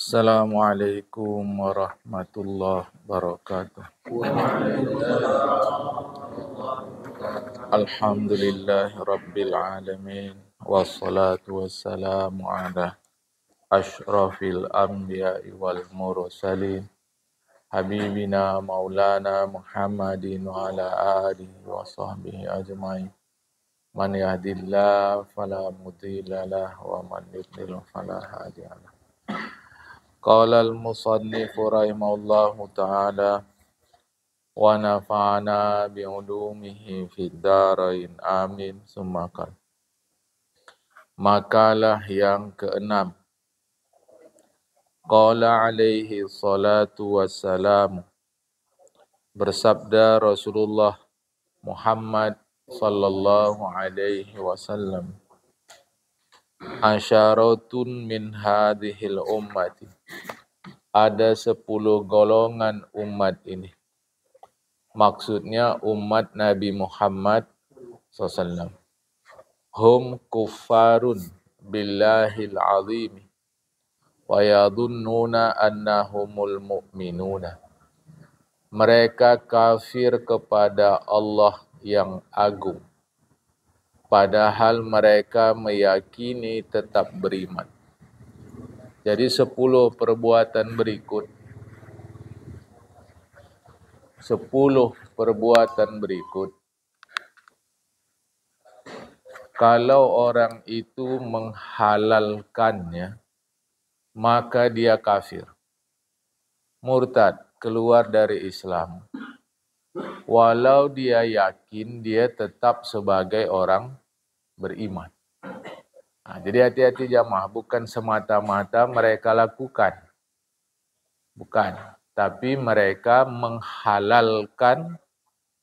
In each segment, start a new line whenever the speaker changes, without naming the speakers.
Assalamualaikum warahmatullahi wabarakatuh. Alhamdulillahi rabbil alamin. Wassalatu wassalamu ala ashrafil anbiya'i wal mursalin. Habibina maulana Muhammadin wa ala alihi wa sahbihi ajma'in. Man yahdillahu fala mudilla lahu wa man yudlil fala hadiya lahu. Qala al-musannif rahimahullahu ta'ala wa nafa'ana bi'ulumihi fid dharain amin summa qala. Makalah yang keenam. Qala alaihi salatu wassalam. Bersabda Rasulullah Muhammad sallallahu alaihi wasallam. Asyaratun min hadhil ummati. Ada 10 golongan umat ini. Maksudnya umat Nabi Muhammad SAW. Hum kuffarun billahil azim. Wa yadunnuna annahumul mu'minuna. Mereka kafir kepada Allah yang agung. Padahal mereka meyakini tetap beriman. Jadi 10 perbuatan berikut. 10 perbuatan berikut. Kalau orang itu menghalalkannya, maka dia kafir. Murtad, keluar dari Islam. Walau dia yakin dia tetap sebagai orang beriman. Jadi hati-hati jamaah, bukan semata-mata mereka lakukan. Bukan, tapi mereka menghalalkan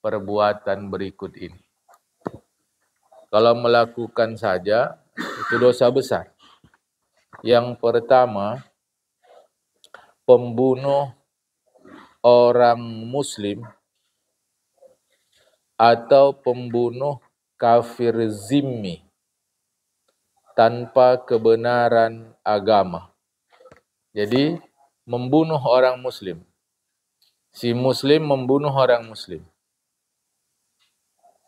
perbuatan berikut ini. Kalau melakukan saja, itu dosa besar. Yang pertama, pembunuh orang muslim atau pembunuh kafir zimmi tanpa kebenaran agama. Jadi, membunuh orang muslim. Si muslim membunuh orang muslim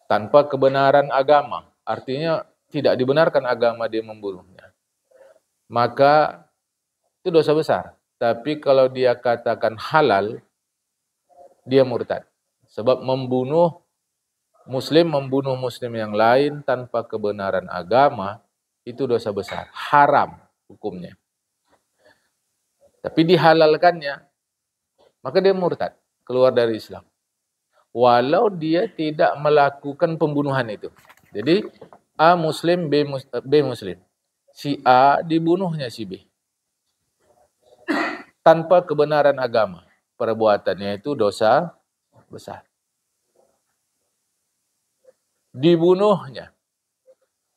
tanpa kebenaran agama. Artinya tidak dibenarkan agama dia membunuhnya. Maka itu dosa besar. Tapi kalau dia katakan halal, dia murtad. Sebab membunuh muslim yang lain tanpa kebenaran agama, itu dosa besar. Haram hukumnya. Tapi dihalalkannya, maka dia murtad, keluar dari Islam. Walau dia tidak melakukan pembunuhan itu. Jadi A muslim, B muslim. Si A dibunuhnya si B. Tanpa kebenaran agama. Perbuatannya itu dosa besar. Dibunuhnya.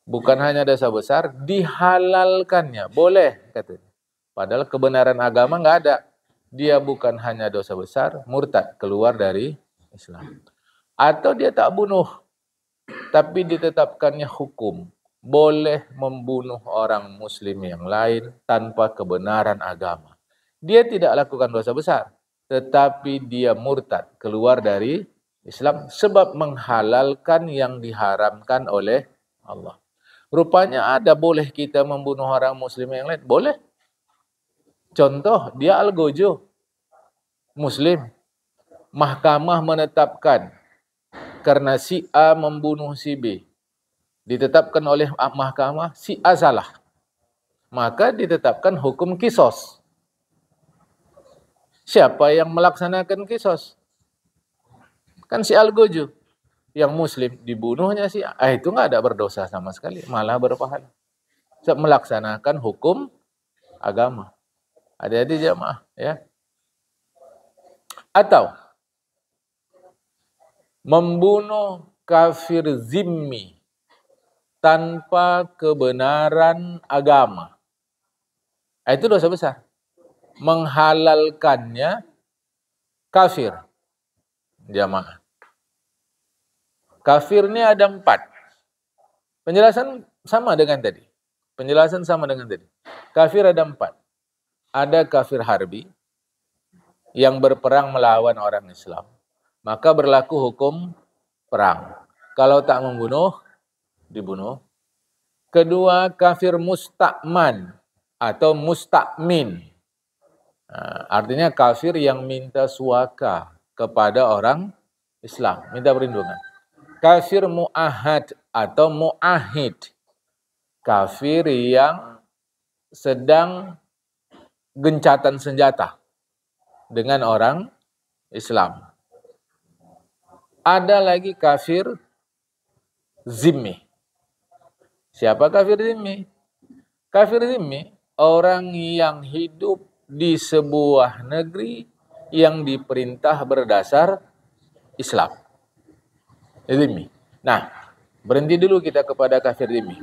Bukan hanya dosa besar, dihalalkannya. Boleh, katanya. Padahal kebenaran agama nggak ada. Dia bukan hanya dosa besar, murtad, keluar dari Islam. Atau dia tak bunuh, tapi ditetapkannya hukum. Boleh membunuh orang muslim yang lain tanpa kebenaran agama. Dia tidak lakukan dosa besar, tetapi dia murtad, keluar dari Islam sebab menghalalkan yang diharamkan oleh Allah. Rupanya ada boleh kita membunuh orang muslim yang lain? Boleh. Contoh, dia algojo, muslim. Mahkamah menetapkan karena si A membunuh si B. Ditetapkan oleh mahkamah si A salah. Maka ditetapkan hukum kisos. Siapa yang melaksanakan kisos? Kan si algojo. Yang muslim dibunuhnya si A. Itu nggak ada berdosa sama sekali. Malah berpahala. Sebab melaksanakan hukum agama. Hati-hati jamaah. Ya. Atau membunuh kafir zimmi tanpa kebenaran agama. Itu dosa besar. Menghalalkannya kafir. Jamaah. Kafir ini ada 4. Penjelasan sama dengan tadi. Kafir ada 4. ada kafir harbi yang berperang melawan orang Islam, maka berlaku hukum perang. Kalau tak membunuh, dibunuh. Kedua, kafir musta'man atau musta'min. Artinya kafir yang minta suaka kepada orang Islam, minta perlindungan. Kafir mu'ahad atau mu'ahid. Kafir yang sedang gencatan senjata dengan orang Islam. Ada lagi kafir zimmi. Siapa kafir zimmi? Kafir zimmi, orang yang hidup di sebuah negeri yang diperintah berdasar Islam. Zimmi. Nah, berhenti dulu kita kepada kafir zimmi.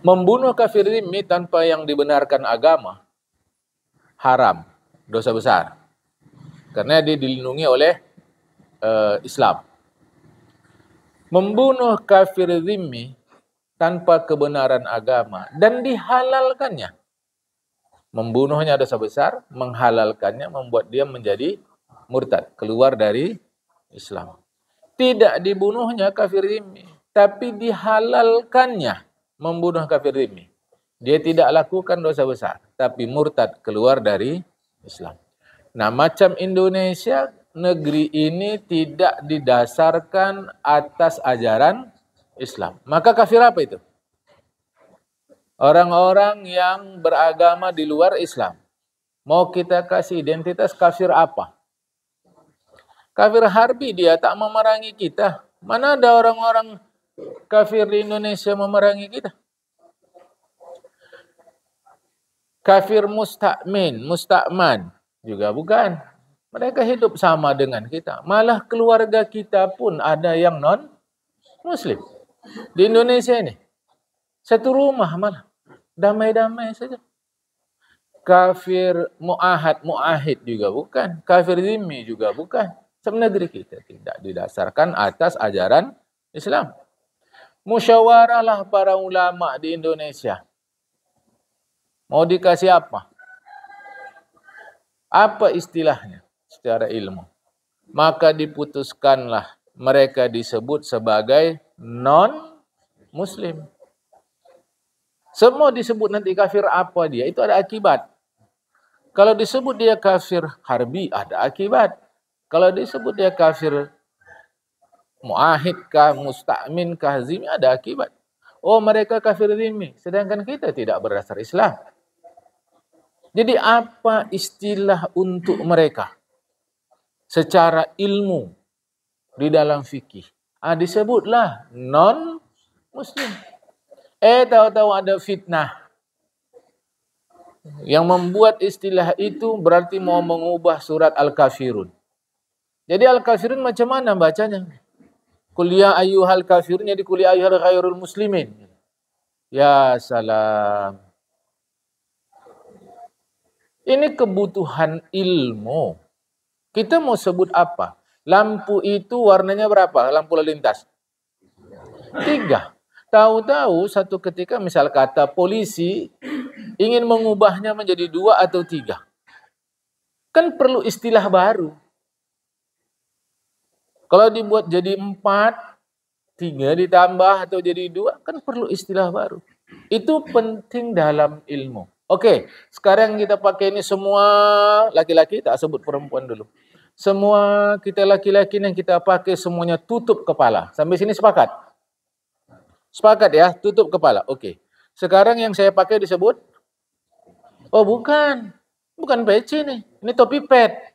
Membunuh kafir zimmi tanpa yang dibenarkan agama haram, dosa besar. Karena dia dilindungi oleh Islam. Membunuh kafir zimmi tanpa kebenaran agama dan dihalalkannya. Membunuhnya dosa besar, menghalalkannya membuat dia menjadi murtad, keluar dari Islam. Tidak dibunuhnya kafir zimmi, tapi dihalalkannya membunuh kafir zimmi. Dia tidak lakukan dosa besar, tapi murtad, keluar dari Islam. Nah, macam Indonesia, negeri ini tidak didasarkan atas ajaran Islam. Maka kafir apa itu? Orang-orang yang beragama di luar Islam. Mau kita kasih identitas kafir apa? Kafir harbi, dia tak memerangi kita. Mana ada orang-orang kafir di Indonesia memerangi kita? Kafir musta'man juga bukan. Mereka hidup sama dengan kita. Malah keluarga kita pun ada yang non-muslim. Di Indonesia ini, satu rumah malah. Damai-damai saja. Kafir mu'ahid juga bukan. Kafir zimmi juga bukan. Sebenarnya negeri kita tidak didasarkan atas ajaran Islam. Musyawarahlah para ulama di Indonesia. Mau dikasih apa? Apa istilahnya secara ilmu? Maka diputuskanlah mereka disebut sebagai non-muslim. Semua disebut nanti kafir apa dia, itu ada akibat. Kalau disebut dia kafir harbi, ada akibat. Kalau disebut dia kafir mu'ahid kah, musta'min kah, zimmi, ada akibat. Oh, mereka kafir zimmi, sedangkan kita tidak berdasar Islam. Jadi apa istilah untuk mereka secara ilmu di dalam fikih? Disebutlah non-muslim. Tahu-tahu ada fitnah yang membuat istilah itu berarti mau mengubah surat Al-Kafirun. Jadi Al-Kafirun macam mana bacanya? Kuliah ayyuhal kafirun, jadi kuliah ayyuhal ghairul muslimin. Ya salam. Ini kebutuhan ilmu. Kita mau sebut apa? Lampu itu warnanya berapa? Lampu lalu lintas? 3. Tahu-tahu satu ketika misal kata polisi ingin mengubahnya menjadi 2 atau 3. Kan perlu istilah baru. Kalau dibuat jadi 4, 3 ditambah atau jadi 2, kan perlu istilah baru. Itu penting dalam ilmu. Oke, sekarang kita pakai ini semua laki-laki, tak sebut perempuan dulu. Semua kita laki-laki yang kita pakai semuanya tutup kepala. Sampai sini sepakat? Sepakat ya, tutup kepala. Oke. Sekarang yang saya pakai disebut? Oh bukan. Bukan peci nih. Ini topi pet.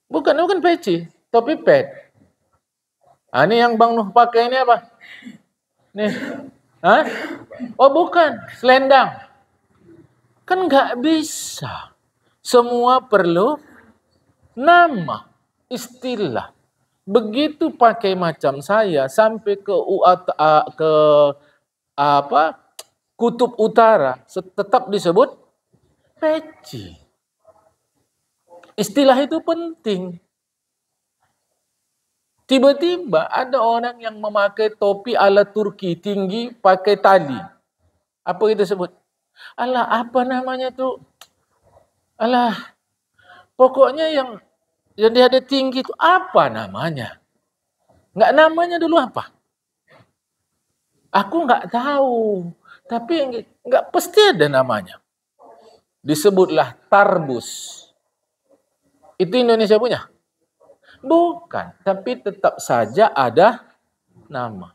Bukan peci. Topi pet. Ini yang Bang Nuh pakai ini apa? Nih. Hah? Oh bukan. Selendang. Kan nggak bisa. Semua perlu nama, istilah. Begitu pakai macam saya sampai ke kutub utara tetap disebut peci. Istilah itu penting. Tiba-tiba ada orang yang memakai topi ala Turki tinggi pakai tali. Apa itu sebut? Alah, apa namanya tuh? Alah, pokoknya yang dia ada tinggi itu apa namanya? Enggak, namanya dulu apa? Aku enggak tahu. Tapi enggak pasti ada namanya. Disebutlah Tarbus. Itu Indonesia punya? Bukan, tapi tetap saja ada nama.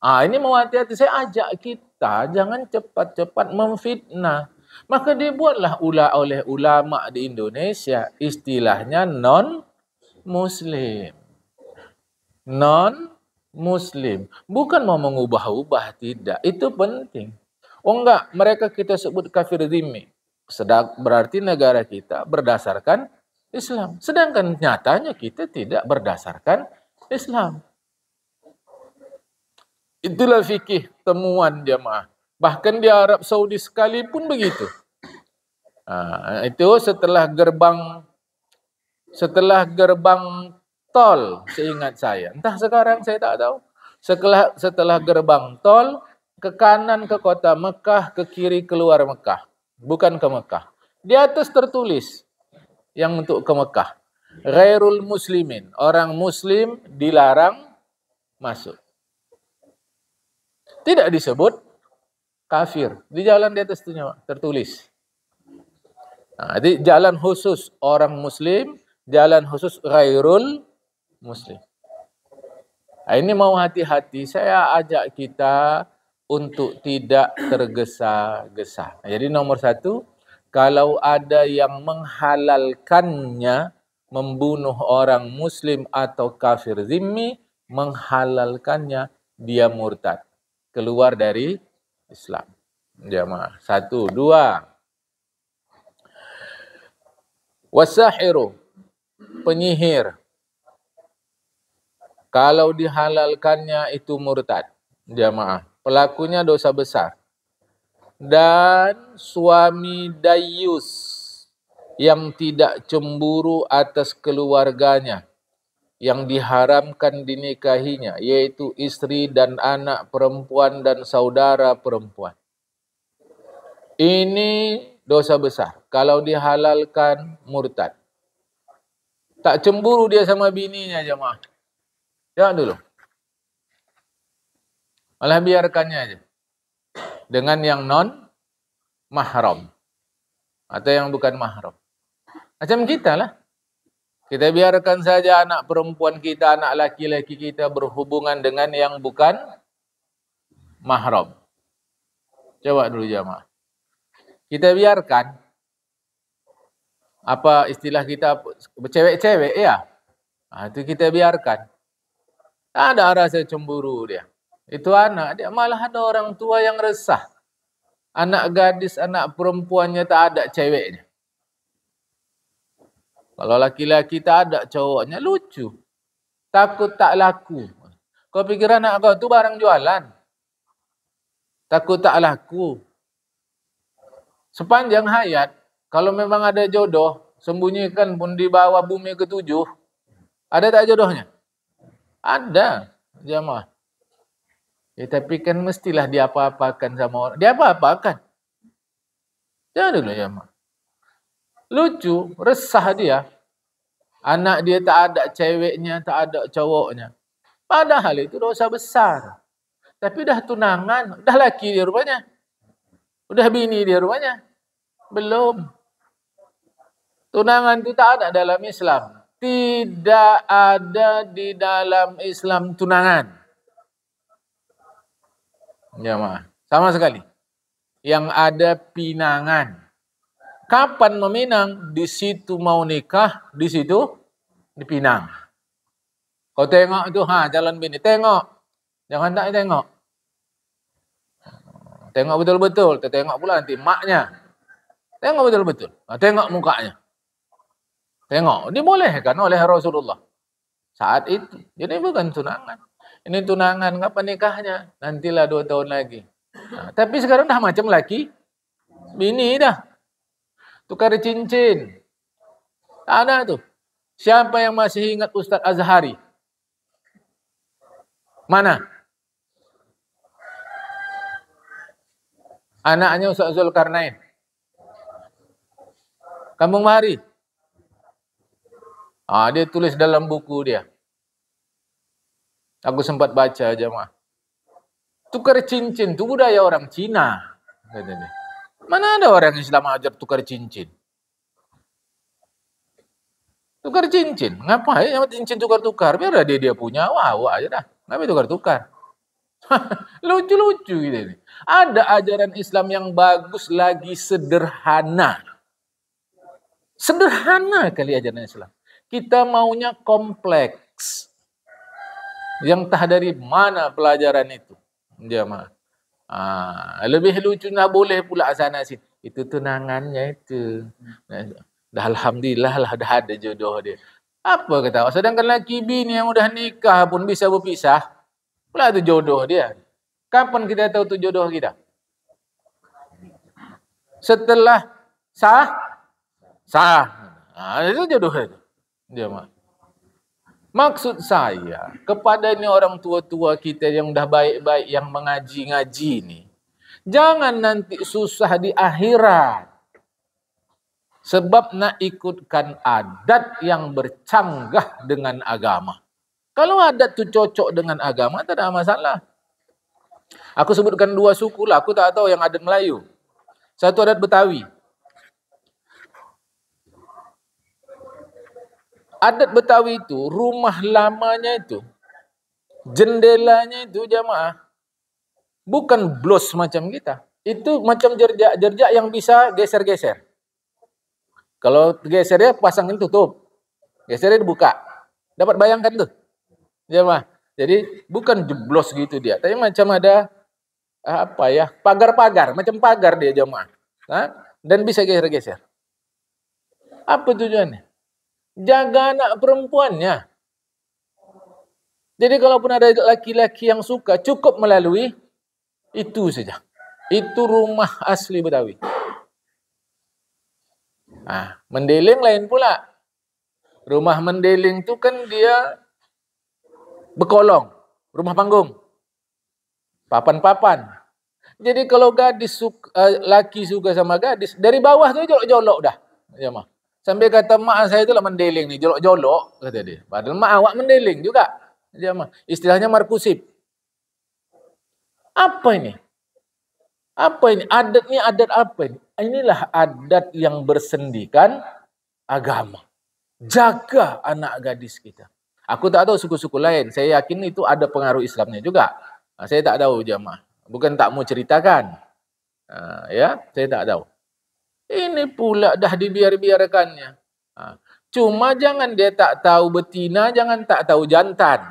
Ini mau hati-hati, saya ajak kita jangan cepat-cepat memfitnah. Maka dibuatlah oleh ulama di Indonesia istilahnya non-muslim. Non-muslim. Bukan mau mengubah-ubah, tidak. Itu penting. Oh enggak, mereka kita sebut kafir dhimmi. Berarti negara kita berdasarkan Islam. Sedangkan nyatanya kita tidak berdasarkan Islam. Itulah fikih temuan jamaah. Bahkan di Arab Saudi sekalipun begitu. Itu setelah gerbang tol, seingat saya. Entah sekarang saya tak tahu. Setelah gerbang tol, ke kanan ke kota Mekah, ke kiri keluar Mekah. Bukan ke Mekah. Di atas tertulis yang untuk ke Mekah. Ghairul muslimin. Orang muslim dilarang masuk. Tidak disebut kafir. Di jalan di atas itu tertulis. Jadi jalan khusus orang muslim, jalan khusus ghairul muslim. Ini mau hati-hati. Saya ajak kita untuk tidak tergesa-gesa. Jadi nomor satu, kalau ada yang menghalalkannya, membunuh orang muslim atau kafir zimmi, menghalalkannya, dia murtad. Keluar dari Islam. Jamaah. 1, 2. Wasahiru, penyihir. Kalau dihalalkannya itu murtad. Jamaah. Pelakunya dosa besar. Dan suami dayus yang tidak cemburu atas keluarganya, yang diharamkan dinikahinya, yaitu istri dan anak perempuan dan saudara perempuan. Ini dosa besar. Kalau dihalalkan, murtad. Tak cemburu dia sama bininya, jemaah. Jangan dulu. Malah biarkannya aja. Dengan yang non-mahram. Atau yang bukan mahram. Macam kita lah. Kita biarkan saja anak perempuan kita, anak laki-laki kita berhubungan dengan yang bukan mahram. Coba dulu jamaah. Kita biarkan. Apa istilah kita, cewek-cewek ya. Itu kita biarkan. Tak ada rasa cemburu dia. Itu anak dia. Malah ada orang tua yang resah. Anak gadis, anak perempuannya tak ada ceweknya. Kalau laki-laki tak ada cowoknya, lucu. Takut tak laku. Kau pikir anak kau tu barang jualan? Takut tak laku. Sepanjang hayat, kalau memang ada jodoh, sembunyikan pun di bawah bumi ke-7. Ada tak jodohnya? Ada, jamaah. Tapi kan mestilah diapa-apakan sama orang. Diapa-apakan. Jangan dulu jamaah. Lucu, resah dia. Anak dia tak ada ceweknya, tak ada cowoknya. Padahal itu dosa besar. Tapi dah tunangan, dah laki dia rupanya. Udah bini dia rupanya. Belum. Tunangan itu tak ada dalam Islam. Tidak ada di dalam Islam tunangan. Jamaah. Sama sekali. Yang ada pinangan. Kapan meminang? Di situ mau nikah, di situ dipinang. Kau tengok tu, jalan bini. Tengok. Jangan tak tengok. Tengok betul-betul. Tengok pula nanti maknya. Tengok betul-betul. Tengok mukanya. Tengok. Dibolehkan oleh Rasulullah. Saat itu. Jadi bukan tunangan. Ini tunangan. Kapan nikahnya? Nantilah 2 tahun lagi. Tapi sekarang dah macam laki. Bini dah. Tukar cincin. Tak ada tu. Siapa yang masih ingat Ustaz Azhari? Mana? Anaknya Ustaz Zulkarnain. Kampung Bahari. Dia tulis dalam buku dia. Aku sempat baca jemaah. Tukar cincin itu budaya orang Cina. Katanya. Mana ada orang Islam ajar tukar cincin? Tukar cincin. Ngapain sama cincin tukar-tukar? Biar dia punya. Wah aja dah. Ngapain tukar-tukar? Lucu-lucu gitu ini. Ada ajaran Islam yang bagus lagi sederhana. Sederhana kali ajaran Islam. Kita maunya kompleks. Yang entah dari mana pelajaran itu. Jemaah. Lebih lucu nak boleh pula sana sini. Itu tunangannya itu. Dah alhamdulillah lah dah ada jodoh dia. Apa kata? Sedangkan laki bini yang udah nikah pun bisa berpisah. Pula itu jodoh dia. Kapan kita tahu itu jodoh kita? Setelah sah. Itu jodoh itu. Jemaah. Maksud saya, kepada ini orang tua-tua kita yang dah baik-baik, yang mengaji-ngaji ni, jangan nanti susah di akhirat. Sebab nak ikutkan adat yang bercanggah dengan agama. Kalau adat tu cocok dengan agama, tak ada masalah. Aku sebutkan 2 suku lah, aku tak tahu yang adat Melayu. Satu adat Betawi. Adat Betawi itu, rumah lamanya itu, jendelanya itu jamaah, bukan blos macam kita. Itu macam jerjak yang bisa geser-geser. Kalau gesernya pasangin tutup, gesernya dibuka. Dapat bayangkan tuh, jamaah. Jadi bukan jeblos gitu dia, tapi macam ada pagar-pagar, macam pagar dia jamaah. Dan bisa geser-geser. Apa tujuannya? Jaga anak perempuannya. Jadi kalaupun ada laki-laki yang suka, cukup melalui itu saja. Itu rumah asli Betawi. Mendeling lain pula. Rumah mendeling itu kan dia berkolong, rumah panggung, papan-papan. Jadi kalau laki suka sama gadis, dari bawah tu jolok-jolok dah. Ya, mah. Sampai kata mak saya itulah mendeling ni, jolok-jolok kata dia. Padahal mak awak mendeling juga. Dia mah istilahnya markusip. Apa ini? Apa ini? Adat ni adat apa ini? Inilah adat yang bersendikan agama. Jaga anak gadis kita. Aku tak tahu suku-suku lain. Saya yakin itu ada pengaruh Islamnya juga. Saya tak tahu jemaah. Bukan tak mau ceritakan. Saya tak tahu. Ini pula dah dibiar-biarkannya. Cuma jangan dia tak tahu betina, jangan tak tahu jantan.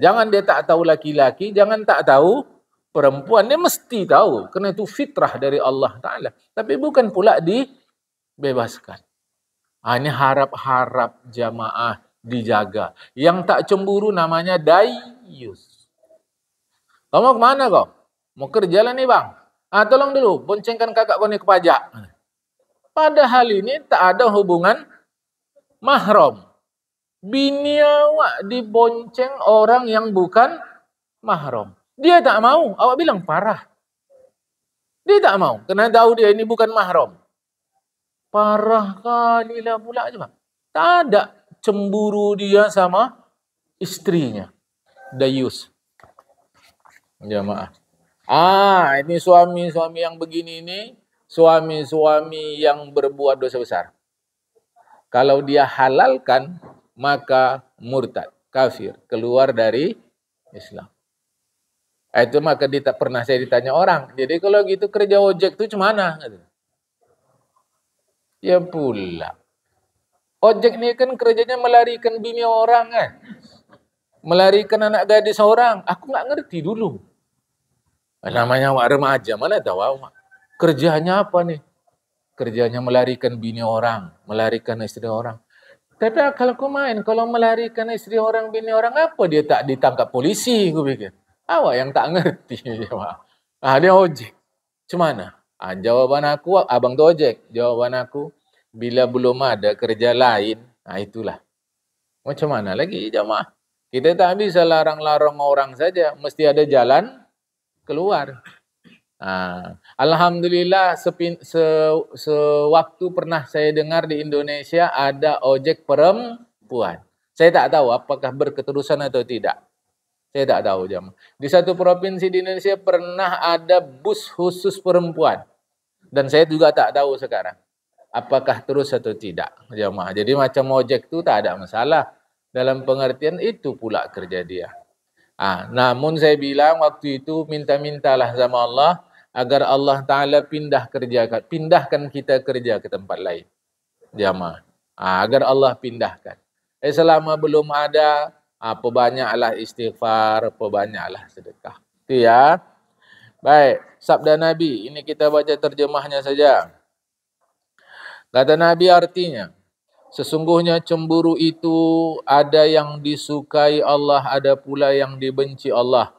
Jangan dia tak tahu laki-laki, jangan tak tahu perempuan. Dia mesti tahu. Kerana itu fitrah dari Allah Ta'ala. Tapi bukan pula dibebaskan. Ini harap-harap jamaah dijaga. Yang tak cemburu namanya dayus. Kau mau kemana kau? Mau kerja lah nih bang. Tolong dulu, boncengkan kakak kau ni ke pajak. Padahal ini tak ada hubungan mahram. Bini awak dibonceng orang yang bukan mahram. Dia tak mau, awak bilang parah. Dia tak mau, kerana tahu dia ini bukan mahram. Parah kali lah pula je bang. Tak ada cemburu dia sama istrinya. Dayus. Jamaah. Ini suami-suami yang begini ini, suami-suami yang berbuat dosa besar. Kalau dia halalkan, maka murtad, kafir, keluar dari Islam. Itu maka pernah saya ditanya orang, jadi kalau gitu kerja ojek itu cemana? Ya pula. Ojek ni kan kerjanya melarikan bini orang kan. Melarikan anak gadis orang. Aku nggak ngerti dulu. Namanya awak remaja, mana tahu awak. Kerjanya apa nih? Kerjanya melarikan bini orang, melarikan istri orang. Tapi kalau aku main, kalau melarikan istri orang, bini orang, apa dia tak ditangkap polisi? Aku pikir. Awak yang tak ngerti. Dia ojek. Cemana? Jawaban aku, abang tu ojek. Jawaban aku, bila belum ada kerja lain, itulah. Macam mana lagi jamaah? Kita tak bisa larang-larang orang saja. Mesti ada jalan keluar. Alhamdulillah sewaktu pernah saya dengar di Indonesia ada ojek perempuan. Saya tak tahu apakah berketerusan atau tidak. Saya tak tahu jemaah. Di satu provinsi di Indonesia pernah ada bus khusus perempuan. Dan saya juga tak tahu sekarang apakah terus atau tidak jemaah. Jadi macam ojek itu tak ada masalah. Dalam pengertian itu pula kerja dia. Namun saya bilang waktu itu minta-mintalah sama Allah agar Allah Ta'ala pindahkan kita kerja ke tempat lain. Jamaah. Agar Allah pindahkan. Selama belum ada, perbanyaklah istighfar, perbanyaklah sedekah. Itu ya. Baik, sabda Nabi. Ini kita baca terjemahnya saja. Kata Nabi artinya, sesungguhnya cemburu itu ada yang disukai Allah, ada pula yang dibenci Allah.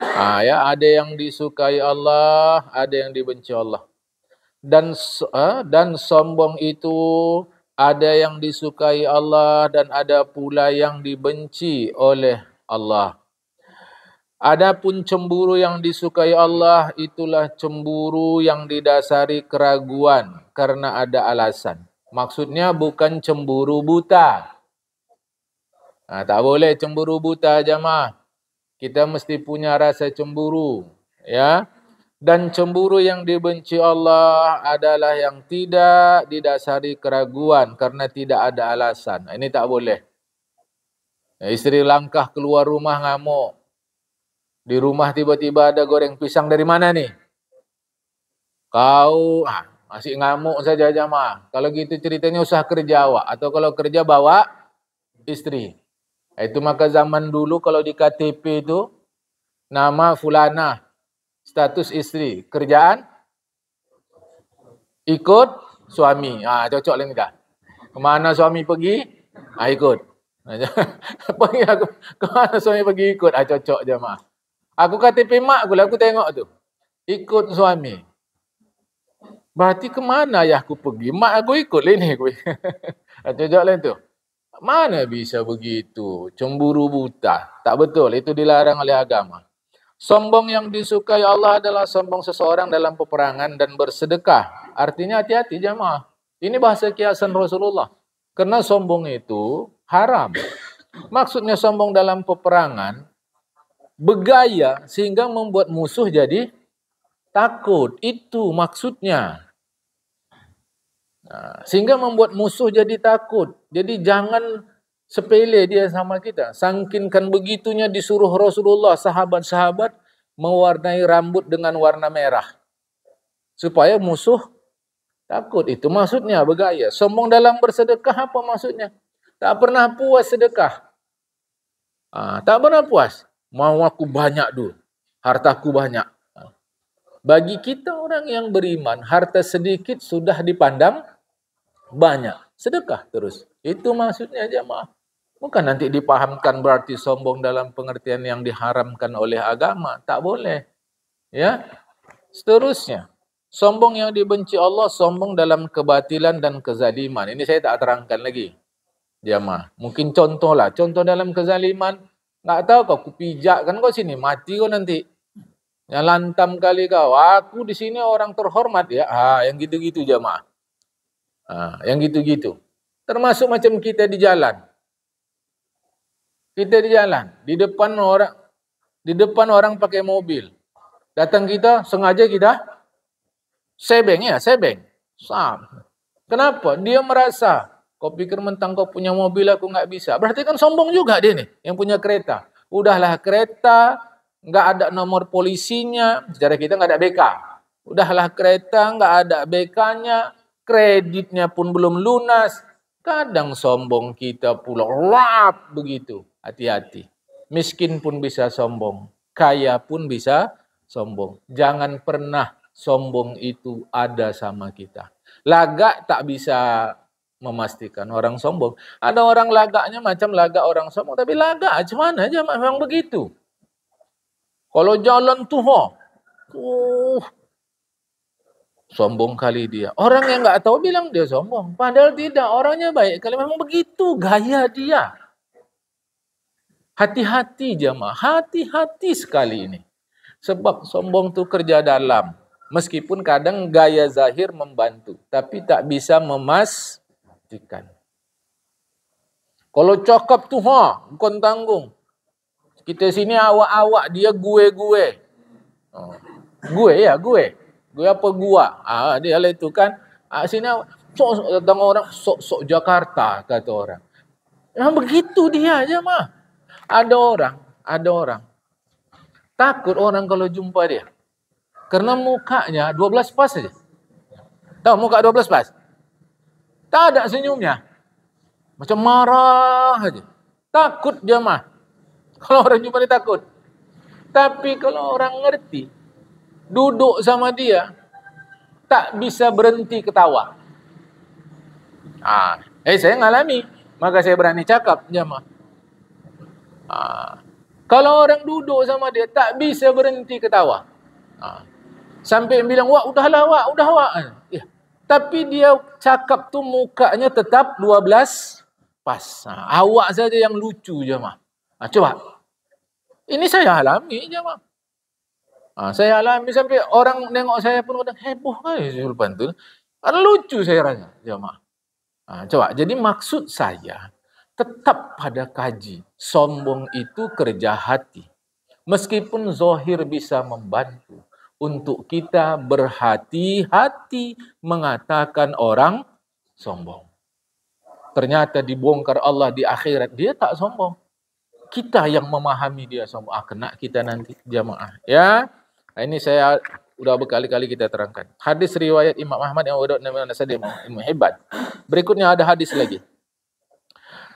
Ada yang disukai Allah, ada yang dibenci Allah. Dan sombong itu ada yang disukai Allah dan ada pula yang dibenci oleh Allah. Adapun cemburu yang disukai Allah itulah cemburu yang didasari keraguan karena ada alasan. Maksudnya bukan cemburu buta. Tak boleh cemburu buta jemaah. Kita mesti punya rasa cemburu, ya. Dan cemburu yang dibenci Allah adalah yang tidak didasari keraguan karena tidak ada alasan. Ini tak boleh. Isteri langkah keluar rumah ngamuk. Di rumah tiba-tiba ada goreng pisang dari mana nih? Kau masih ngamuk saja jemaah. Kalau gitu ceritanya usah kerja awak. Atau kalau kerja bawa istri. Itu maka zaman dulu kalau di KTP itu nama fulana, status istri, kerjaan ikut suami. Cocok lah ni dah. Kemana suami pergi? Ikut. Pergi aku. Kemana suami pergi ikut? Cocok jemaah. Aku KTP mak aku lah, aku tengok tu. Ikut suami. Berarti kemana ayahku pergi? Mak aku ikut lah ni. Cocok lah tu. Mana bisa begitu? Cemburu buta. Tak betul. Itu dilarang oleh agama. Sombong yang disukai Allah adalah sombong seseorang dalam peperangan dan bersedekah. Artinya hati-hati jemaah. Ini bahasa kiasan Rasulullah. Karena sombong itu haram. Maksudnya sombong dalam peperangan, bergaya sehingga membuat musuh jadi takut. Itu maksudnya. Sehingga membuat musuh jadi takut. Jadi jangan sepele dia sama kita. Sangkinkan begitunya disuruh Rasulullah, sahabat-sahabat mewarnai rambut dengan warna merah. Supaya musuh takut. Itu maksudnya bergaya. Sombong dalam bersedekah apa maksudnya? Tak pernah puas sedekah. Tak pernah puas. Mau aku banyak dulu. Hartaku banyak. Bagi kita orang yang beriman, harta sedikit sudah dipandang banyak. Sedekah terus. Itu maksudnya jemaah. Bukan nanti dipahamkan berarti sombong dalam pengertian yang diharamkan oleh agama. Tak boleh. Ya. Seterusnya. Sombong yang dibenci Allah, sombong dalam kebatilan dan kezaliman. Ini saya tak terangkan lagi. Jemaah. Mungkin contoh lah. Contoh dalam kezaliman. Tak tahu kau pijakkan kau sini. Mati kau nanti. Yang lantam kali kau. Aku di sini orang terhormat ya. Yang gitu-gitu jemaah. Yang gitu-gitu. Termasuk macam kita di jalan. Kita di jalan. Di depan orang pakai mobil. Datang kita, sengaja kita sebeng ya, sebeng. Kenapa? Dia merasa, kau pikir mentang kau punya mobil aku nggak bisa. Berarti kan sombong juga dia nih, yang punya kereta. Udahlah kereta, nggak ada nomor polisinya. Secara kita nggak ada BK. Udahlah kereta, nggak ada BK-nya. Kreditnya pun belum lunas. Kadang sombong kita pula. Rap begitu. Hati-hati. Miskin pun bisa sombong. Kaya pun bisa sombong. Jangan pernah sombong itu ada sama kita. Lagak tak bisa memastikan orang sombong. Ada orang lagaknya macam lagak orang sombong. Tapi lagak macam mana aja memang begitu. Kalau jalan tuh, sombong kali dia. Orang yang nggak tahu bilang dia sombong. Padahal tidak. Orangnya baik. Kalau memang begitu gaya dia. Hati-hati jemaah. Hati-hati sekali ini. Sebab sombong tu kerja dalam. Meskipun kadang gaya zahir membantu, tapi tak bisa memastikan. Kalau cakap tu, bukan tanggung. Kita sini awak-awak, dia gue-gue. Gue ya, gue. Gue apa gua? Dia lah itu kan. Sini sok datang orang sok Jakarta kata orang. Memang begitu dia aja mah. Ada orang takut orang kalau jumpa dia. Karena mukanya 12 pas saja. Tahu muka 12 pas? Tak ada senyumnya. Macam marah aja. Takut dia mah. Kalau orang jumpa dia takut. Tapi kalau orang ngerti, duduk sama dia, tak bisa berhenti ketawa. Saya ngalami. Maka saya berani cakap jemaah. Kalau orang duduk sama dia, tak bisa berhenti ketawa. Sampai bilang, wah udahlah wak, udah wak. Ya. Tapi dia cakap tu mukanya tetap 12 pas. Awak saja yang lucu jemaah. Coba. Ini saya alami jemaah. Saya alami sampai orang nengok saya pun kadang heboh kali Sulpan tu. Lucu saya rasa jemaah. Coba, jadi maksud saya tetap pada kaji. Sombong itu kerja hati. Meskipun zahir bisa membantu untuk kita berhati-hati mengatakan orang sombong. Ternyata dibongkar Allah di akhirat, dia tak sombong. Kita yang memahami dia sombong. Kena kita nanti jamaah. Ya, ini saya udah berkali-kali kita terangkan. Hadis riwayat Imam Ahmad yang udah Ibnu Hibban. Berikutnya ada hadis lagi.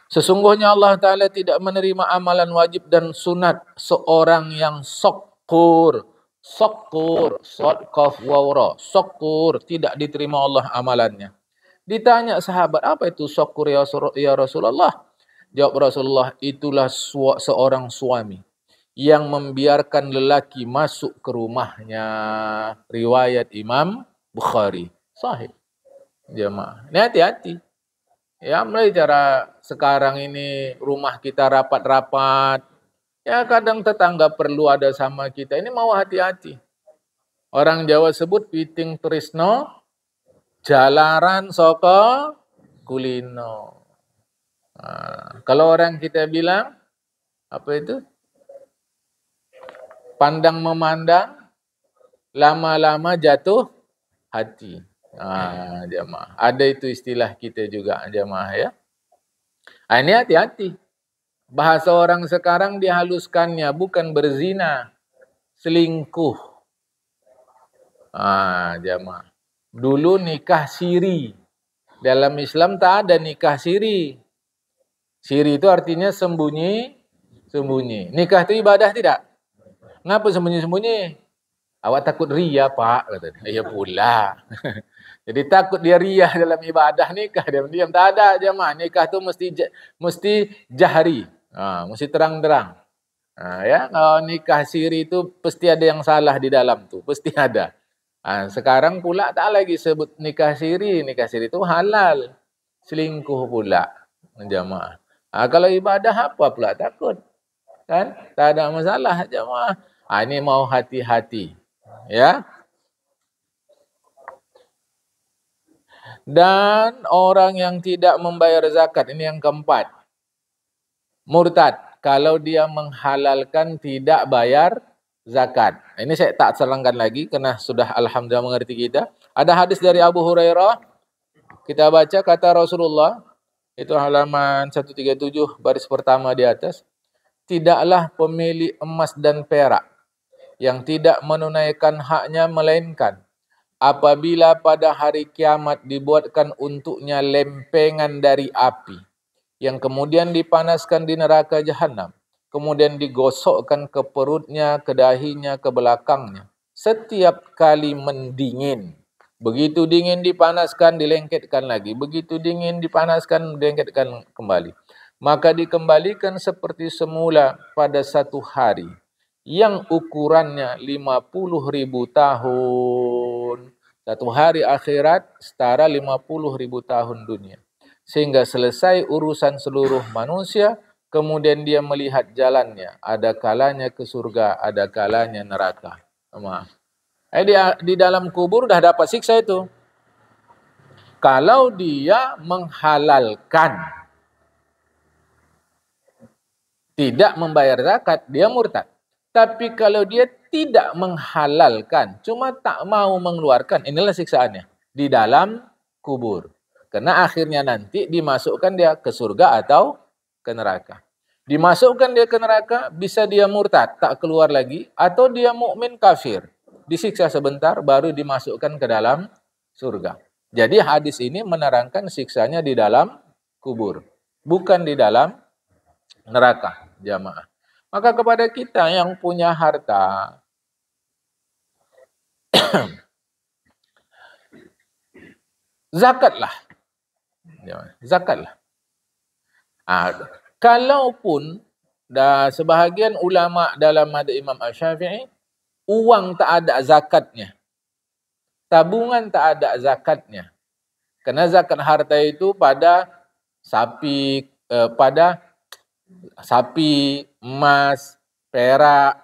Sesungguhnya Allah Ta'ala tidak menerima amalan wajib dan sunat seorang yang sokur. Sokur. Sodqaf wawra. Sokur. Tidak diterima Allah amalannya. Ditanya sahabat, apa itu sokur ya Rasulullah? Jawab Rasulullah, itulah seorang suami yang membiarkan lelaki masuk ke rumahnya. Riwayat Imam Bukhari. Sahih. Jemaah. Ini hati-hati. Ya, mulai cara sekarang ini rumah kita rapat-rapat. Ya, kadang tetangga perlu ada sama kita. Ini mau hati-hati. Orang Jawa sebut piting trisno, jalaran soko kulino. Kalau orang kita bilang, apa itu? Pandang memandang, lama-lama jatuh hati. Jemaah. Ada itu istilah kita juga jemaah ya. Ini hati-hati. Bahasa orang sekarang dihaluskannya, bukan berzina, selingkuh. Jemaah. Dulu nikah siri. Dalam Islam tak ada nikah siri. Siri itu artinya sembunyi. Nikah itu ibadah tidak? Ngapa sembunyi-sembunyi? Awak takut ria, Pak. Iya pula. Jadi takut dia ria dalam ibadah nikah. Diam-diam. Tak ada jemaah. Nikah itu mesti jahri. Mesti terang-terang. Ya, kalau nikah siri itu pasti ada yang salah di dalam tuh. Pasti ada. Sekarang pula tak lagi sebut nikah siri. Nikah siri itu halal. Selingkuh pula. Jemaah. Kalau ibadah apa pula takut? Kan? Tak ada masalah jemaah. Ini mau hati-hati. Ya. Dan orang yang tidak membayar zakat, ini yang keempat. Murtad, kalau dia menghalalkan tidak bayar zakat. Ini saya tak serangkan lagi, karena sudah alhamdulillah mengerti kita. Ada hadis dari Abu Hurairah, kita baca kata Rasulullah, itu halaman 137, baris pertama di atas. Tidaklah pemilik emas dan perak yang tidak menunaikan haknya, melainkan apabila pada hari kiamat dibuatkan untuknya lempengan dari api yang kemudian dipanaskan di neraka jahanam, kemudian digosokkan ke perutnya, ke dahinya, ke belakangnya. Setiap kali mendingin, begitu dingin dipanaskan, dilengketkan lagi. Begitu dingin dipanaskan, dilengketkan kembali. Maka dikembalikan seperti semula pada satu hari yang ukurannya 50.000 tahun. Satu hari akhirat setara 50.000 tahun dunia. Sehingga selesai urusan seluruh manusia, kemudian dia melihat jalannya, ada kalanya ke surga, ada kalanya neraka. Maaf. Di dalam kubur dah dapat siksa itu. Kalau dia menghalalkan tidak membayar zakat, dia murtad. Tapi kalau dia tidak menghalalkan, cuma tak mau mengeluarkan, inilah siksaannya di dalam kubur. Karena akhirnya nanti dimasukkan dia ke surga atau ke neraka. Dimasukkan dia ke neraka, bisa dia murtad, tak keluar lagi, atau dia mukmin kafir. Disiksa sebentar, baru dimasukkan ke dalam surga. Jadi hadis ini menerangkan siksanya di dalam kubur, bukan di dalam neraka, jamaah. Maka kepada kita yang punya harta, zakatlah. Zakatlah. Kalaupun sebahagian ulama dalam madzhab Imam Asy-Syafi'i, uang tak ada zakatnya, tabungan tak ada zakatnya. Karena zakat harta itu pada sapi, emas, perak.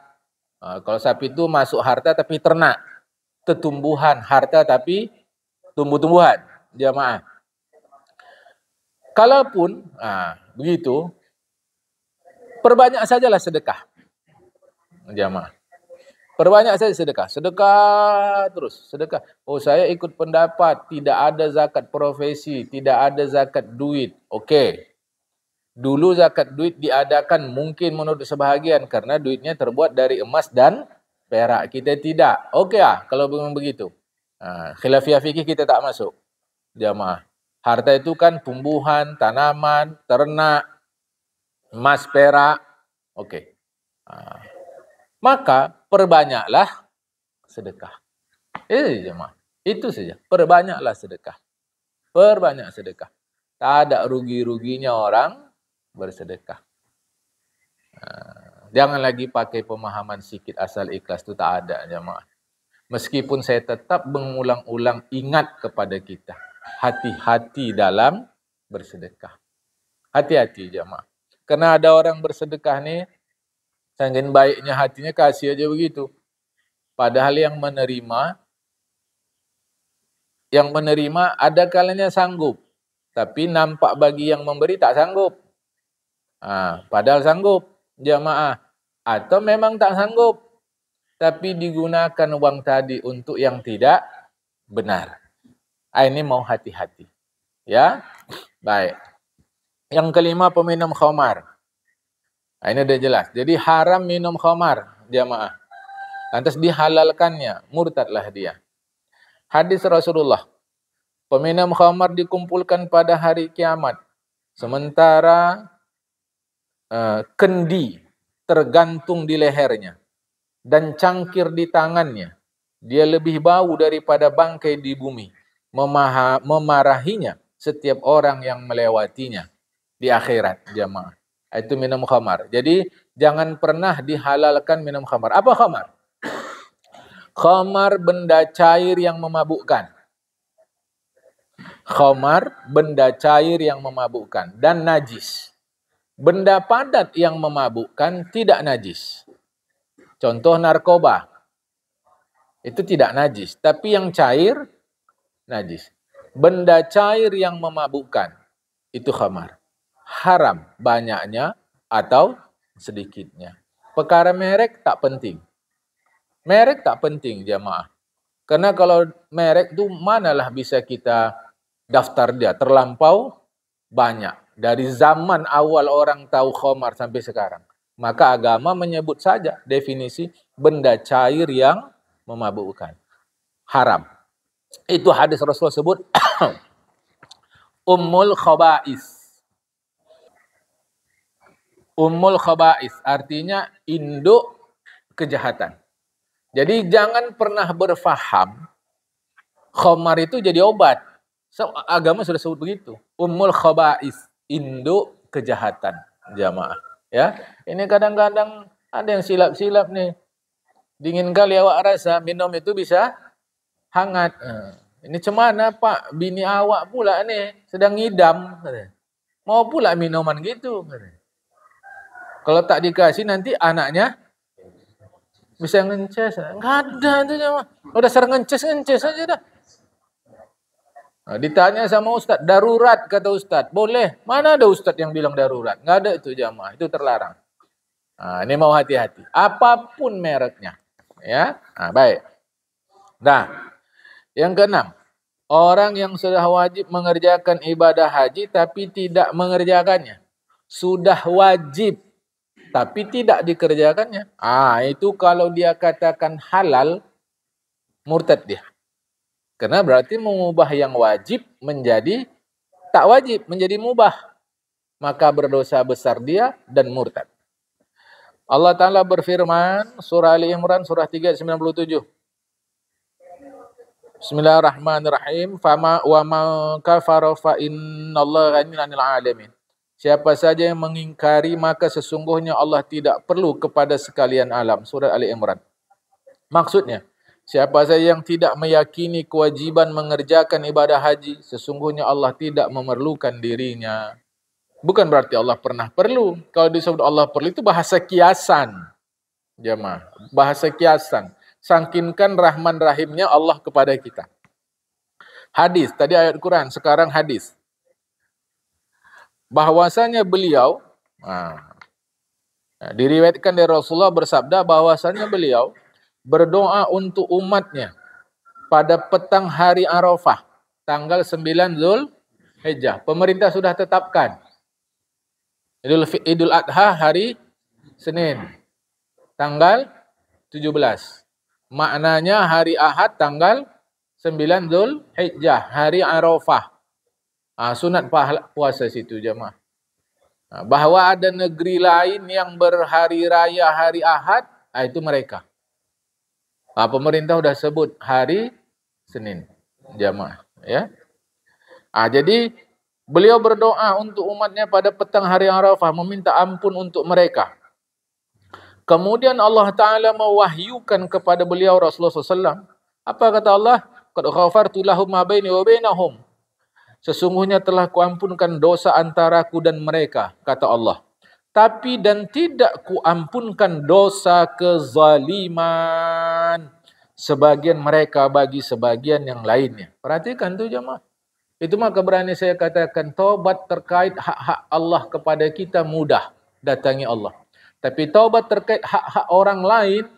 Kalau sapi itu masuk harta tapi ternak, tumbuhan harta tapi tumbuh-tumbuhan, jamaah. Kalaupun begitu, perbanyak sajalah sedekah, jamaah. Perbanyak saja sedekah. Sedekah terus, sedekah. Oh, saya ikut pendapat tidak ada zakat profesi, tidak ada zakat duit. Okey. Dulu zakat duit diadakan mungkin menurut sebahagian karena duitnya terbuat dari emas dan perak. Kita tidak. Okey kalau memang begitu. Khilafiyah fikih kita tak masuk, jamaah. Harta itu kan tumbuhan, tanaman, ternak, emas, perak. Okey. Maka perbanyaklah sedekah. Jemaah. Itu saja. Perbanyaklah sedekah. Perbanyak sedekah. Tak ada rugi-ruginya orang bersedekah. Jangan lagi pakai pemahaman sikit asal ikhlas, itu tak ada, jemaah. Meskipun saya tetap mengulang-ulang ingat kepada kita. Hati-hati dalam bersedekah. Hati-hati, jemaah. Karena ada orang bersedekah ni, saking baiknya hatinya kasih aja begitu. Padahal yang menerima ada kalanya sanggup. Tapi nampak bagi yang memberi tak sanggup. Padahal sanggup, jamaah. Atau memang tak sanggup. Tapi digunakan uang tadi untuk yang tidak benar. Ini mau hati-hati. Ya, baik. Yang kelima, peminum khamar. Ini dah jelas. Jadi haram minum khamar, jamaah. Lantas dihalalkannya, murtadlah dia. Hadis Rasulullah, peminum khamar dikumpulkan pada hari kiamat. Sementara kendi tergantung di lehernya dan cangkir di tangannya. Dia lebih bau daripada bangkai di bumi. Memarahinya setiap orang yang melewatinya di akhirat, jamaah. Itu minum khamar. Jadi jangan pernah dihalalkan minum khamar. Apa khamar? Khamar benda cair yang memabukkan. Khamar benda cair yang memabukkan dan najis. Benda padat yang memabukkan tidak najis. Contoh narkoba. Itu tidak najis, tapi yang cair najis. Benda cair yang memabukkan itu khamar. Haram banyaknya atau sedikitnya. Perkara merek tak penting. Merek tak penting, jamaah. Karena kalau merek itu manalah bisa kita daftar dia terlampau banyak. Dari zaman awal orang tahu khamar sampai sekarang. Maka agama menyebut saja definisi benda cair yang memabukkan. Haram. Itu hadis Rasulullah sebut Ummul Khaba'is. Ummul Khaba'is artinya induk kejahatan. Jadi jangan pernah berfaham khamar itu jadi obat. Agama sudah sebut begitu. Ummul Khaba'is, induk kejahatan, jamaah. Ya, ini kadang-kadang ada yang silap-silap nih. Dingin kali awak rasa, minum itu bisa hangat. Ini cemana Pak, bini awak pula nih sedang ngidam. Mau pula minuman gitu. Kalau tak dikasih nanti anaknya bisa ngences. Enggak ada itu jemaah. Udah sering ngences aja dah. Nah, ditanya sama Ustaz, darurat kata Ustaz. Boleh. Mana ada Ustaz yang bilang darurat? Enggak ada itu jemaah. Itu terlarang. Nah, ini mau hati-hati. Apapun mereknya. Ya. Nah, baik. Nah, yang keenam. Orang yang sudah wajib mengerjakan ibadah haji tapi tidak mengerjakannya. Sudah wajib tapi tidak dikerjakannya. Itu kalau dia katakan halal, murtad dia. Karena berarti mengubah yang wajib menjadi tak wajib, menjadi mubah. Maka berdosa besar dia dan murtad. Allah Ta'ala berfirman, surah Ali Imran, surah 3, 97. Bismillahirrahmanirrahim. Fama wa ma kafara fa innallaha ghaniyun 'anil 'alamin. Siapa saja yang mengingkari maka sesungguhnya Allah tidak perlu kepada sekalian alam. Surah Ali Imran. Maksudnya, siapa saja yang tidak meyakini kewajiban mengerjakan ibadah haji, sesungguhnya Allah tidak memerlukan dirinya. Bukan berarti Allah pernah perlu. Kalau disebut Allah perlu itu bahasa kiasan. Jemaah, bahasa kiasan. Sangkinkan rahman rahimnya Allah kepada kita. Hadis, tadi ayat Quran, sekarang hadis. Bahwasanya beliau, diriwayatkan dari Rasulullah bersabda bahwasanya beliau berdoa untuk umatnya pada petang hari Arafah, tanggal 9 Zulhijjah. Pemerintah sudah tetapkan. Idul Adha hari Senin, tanggal 17. Maknanya hari Ahad tanggal 9 Zulhijjah, hari Arafah. Sunat puasa situ jemaah. Bahwa ada negeri lain yang berhari raya hari Ahad, itu mereka. Pemerintah sudah sebut hari Senin jemaah, ya. Jadi beliau berdoa untuk umatnya pada petang hari Arafah, meminta ampun untuk mereka. Kemudian Allah Ta'ala mewahyukan kepada beliau Rasulullah SAW. Apa kata Allah? Qad ghafartu lahum ma baini wa bainahum. Sesungguhnya telah kuampunkan dosa antaraku dan mereka, kata Allah. Tapi dan tidak kuampunkan dosa kezaliman sebagian mereka bagi sebagian yang lainnya. Perhatikan tuh jemaah. Itu maka berani saya katakan taubat terkait hak-hak Allah kepada kita mudah datangi Allah. Tapi taubat terkait hak-hak orang lain,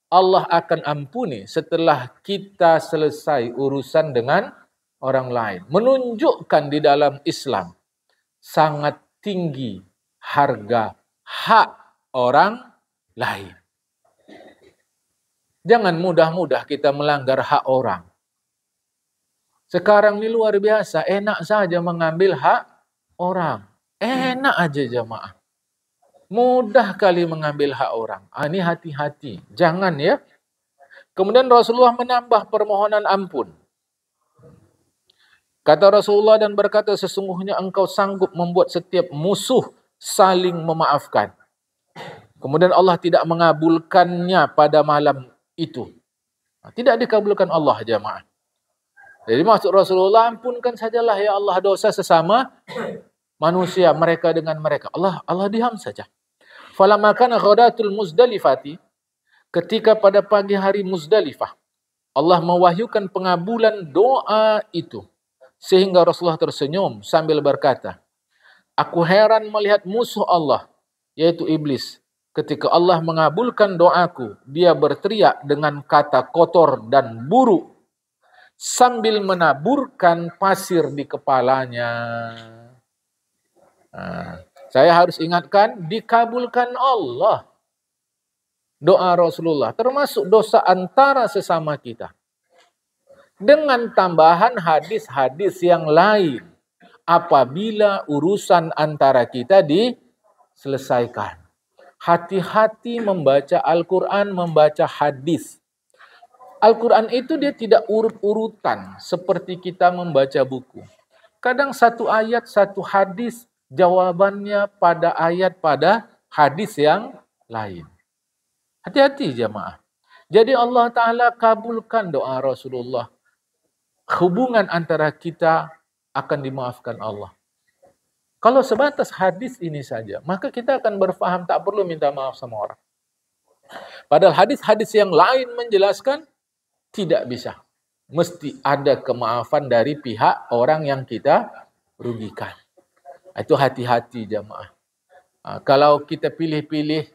Allah akan ampuni setelah kita selesai urusan dengan orang lain. Menunjukkan di dalam Islam sangat tinggi harga hak orang lain. Jangan mudah-mudah kita melanggar hak orang. Sekarang ini luar biasa, enak saja mengambil hak orang. Enak aja jemaah. Mudah kali mengambil hak orang. Ini hati-hati. Jangan ya. Kemudian Rasulullah menambah permohonan ampun. Kata Rasulullah dan berkata, sesungguhnya engkau sanggup membuat setiap musuh saling memaafkan. Kemudian Allah tidak mengabulkannya pada malam itu. Tidak dikabulkan Allah jemaah. Jadi maksud Rasulullah, ampunkan sajalah ya Allah dosa sesama manusia, mereka dengan mereka. Allah diam saja. Falamma kana ghadatul Muzdalifati, ketika pada pagi hari Muzdalifah, Allah mewahyukan pengabulan doa itu. Sehingga Rasulullah tersenyum sambil berkata, aku heran melihat musuh Allah, yaitu iblis. Ketika Allah mengabulkan doaku, dia berteriak dengan kata kotor dan buruk, sambil menaburkan pasir di kepalanya. Saya harus ingatkan, dikabulkan Allah doa Rasulullah, termasuk dosa antara sesama kita. Dengan tambahan hadis-hadis yang lain, apabila urusan antara kita diselesaikan. Hati-hati membaca Al-Quran, membaca hadis. Al-Quran itu dia tidak urut-urutan seperti kita membaca buku. Kadang satu ayat, satu hadis, jawabannya pada ayat, pada hadis yang lain. Hati-hati jemaah. Jadi Allah Ta'ala kabulkan doa Rasulullah. Hubungan antara kita akan dimaafkan Allah. Kalau sebatas hadis ini saja, maka kita akan berfaham tak perlu minta maaf sama orang. Padahal hadis-hadis yang lain menjelaskan tidak bisa. Mesti ada kemaafan dari pihak orang yang kita rugikan. Itu hati-hati jamaah. Kalau kita pilih-pilih,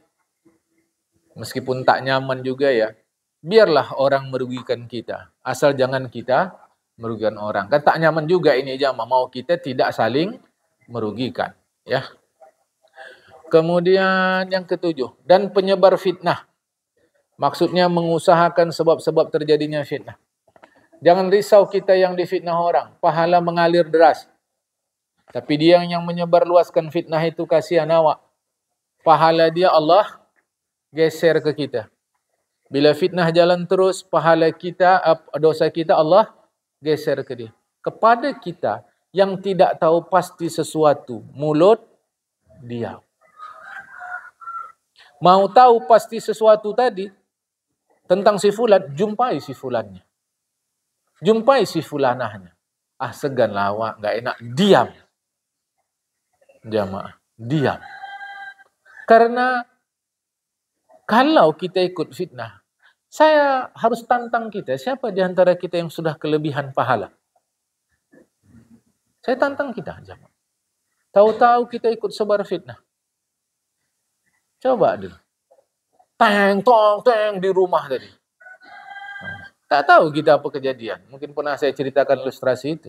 meskipun tak nyaman juga ya, biarlah orang merugikan kita. Asal jangan kita merugikan orang. Kan tak nyaman juga ini jamaah. Mau kita tidak saling merugikan. Ya. Kemudian yang ketujuh, dan penyebar fitnah. Maksudnya mengusahakan sebab-sebab terjadinya fitnah. Jangan risau kita yang difitnah orang. Pahala mengalir deras. Tapi dia yang menyebar luaskan fitnah itu kasihan awak. Pahala dia Allah geser ke kita. Bila fitnah jalan terus, pahala kita, dosa kita Allah geser ke dia. Kepada kita yang tidak tahu pasti sesuatu, mulut diam. Mau tahu pasti sesuatu tadi tentang si fulan, jumpai si fulannya. Jumpai si fulanahnya. Segan lawak, enggak enak, diam. Jamaah, diam. Karena kalau kita ikut fitnah, saya harus tantang kita, siapa di antara kita yang sudah kelebihan pahala? Saya tantang kita, jamaah. Tahu-tahu kita ikut sebar fitnah. Coba dulu. Teng, tong, teng di rumah tadi. Tak tahu kita apa kejadian. Mungkin pernah saya ceritakan ilustrasi itu.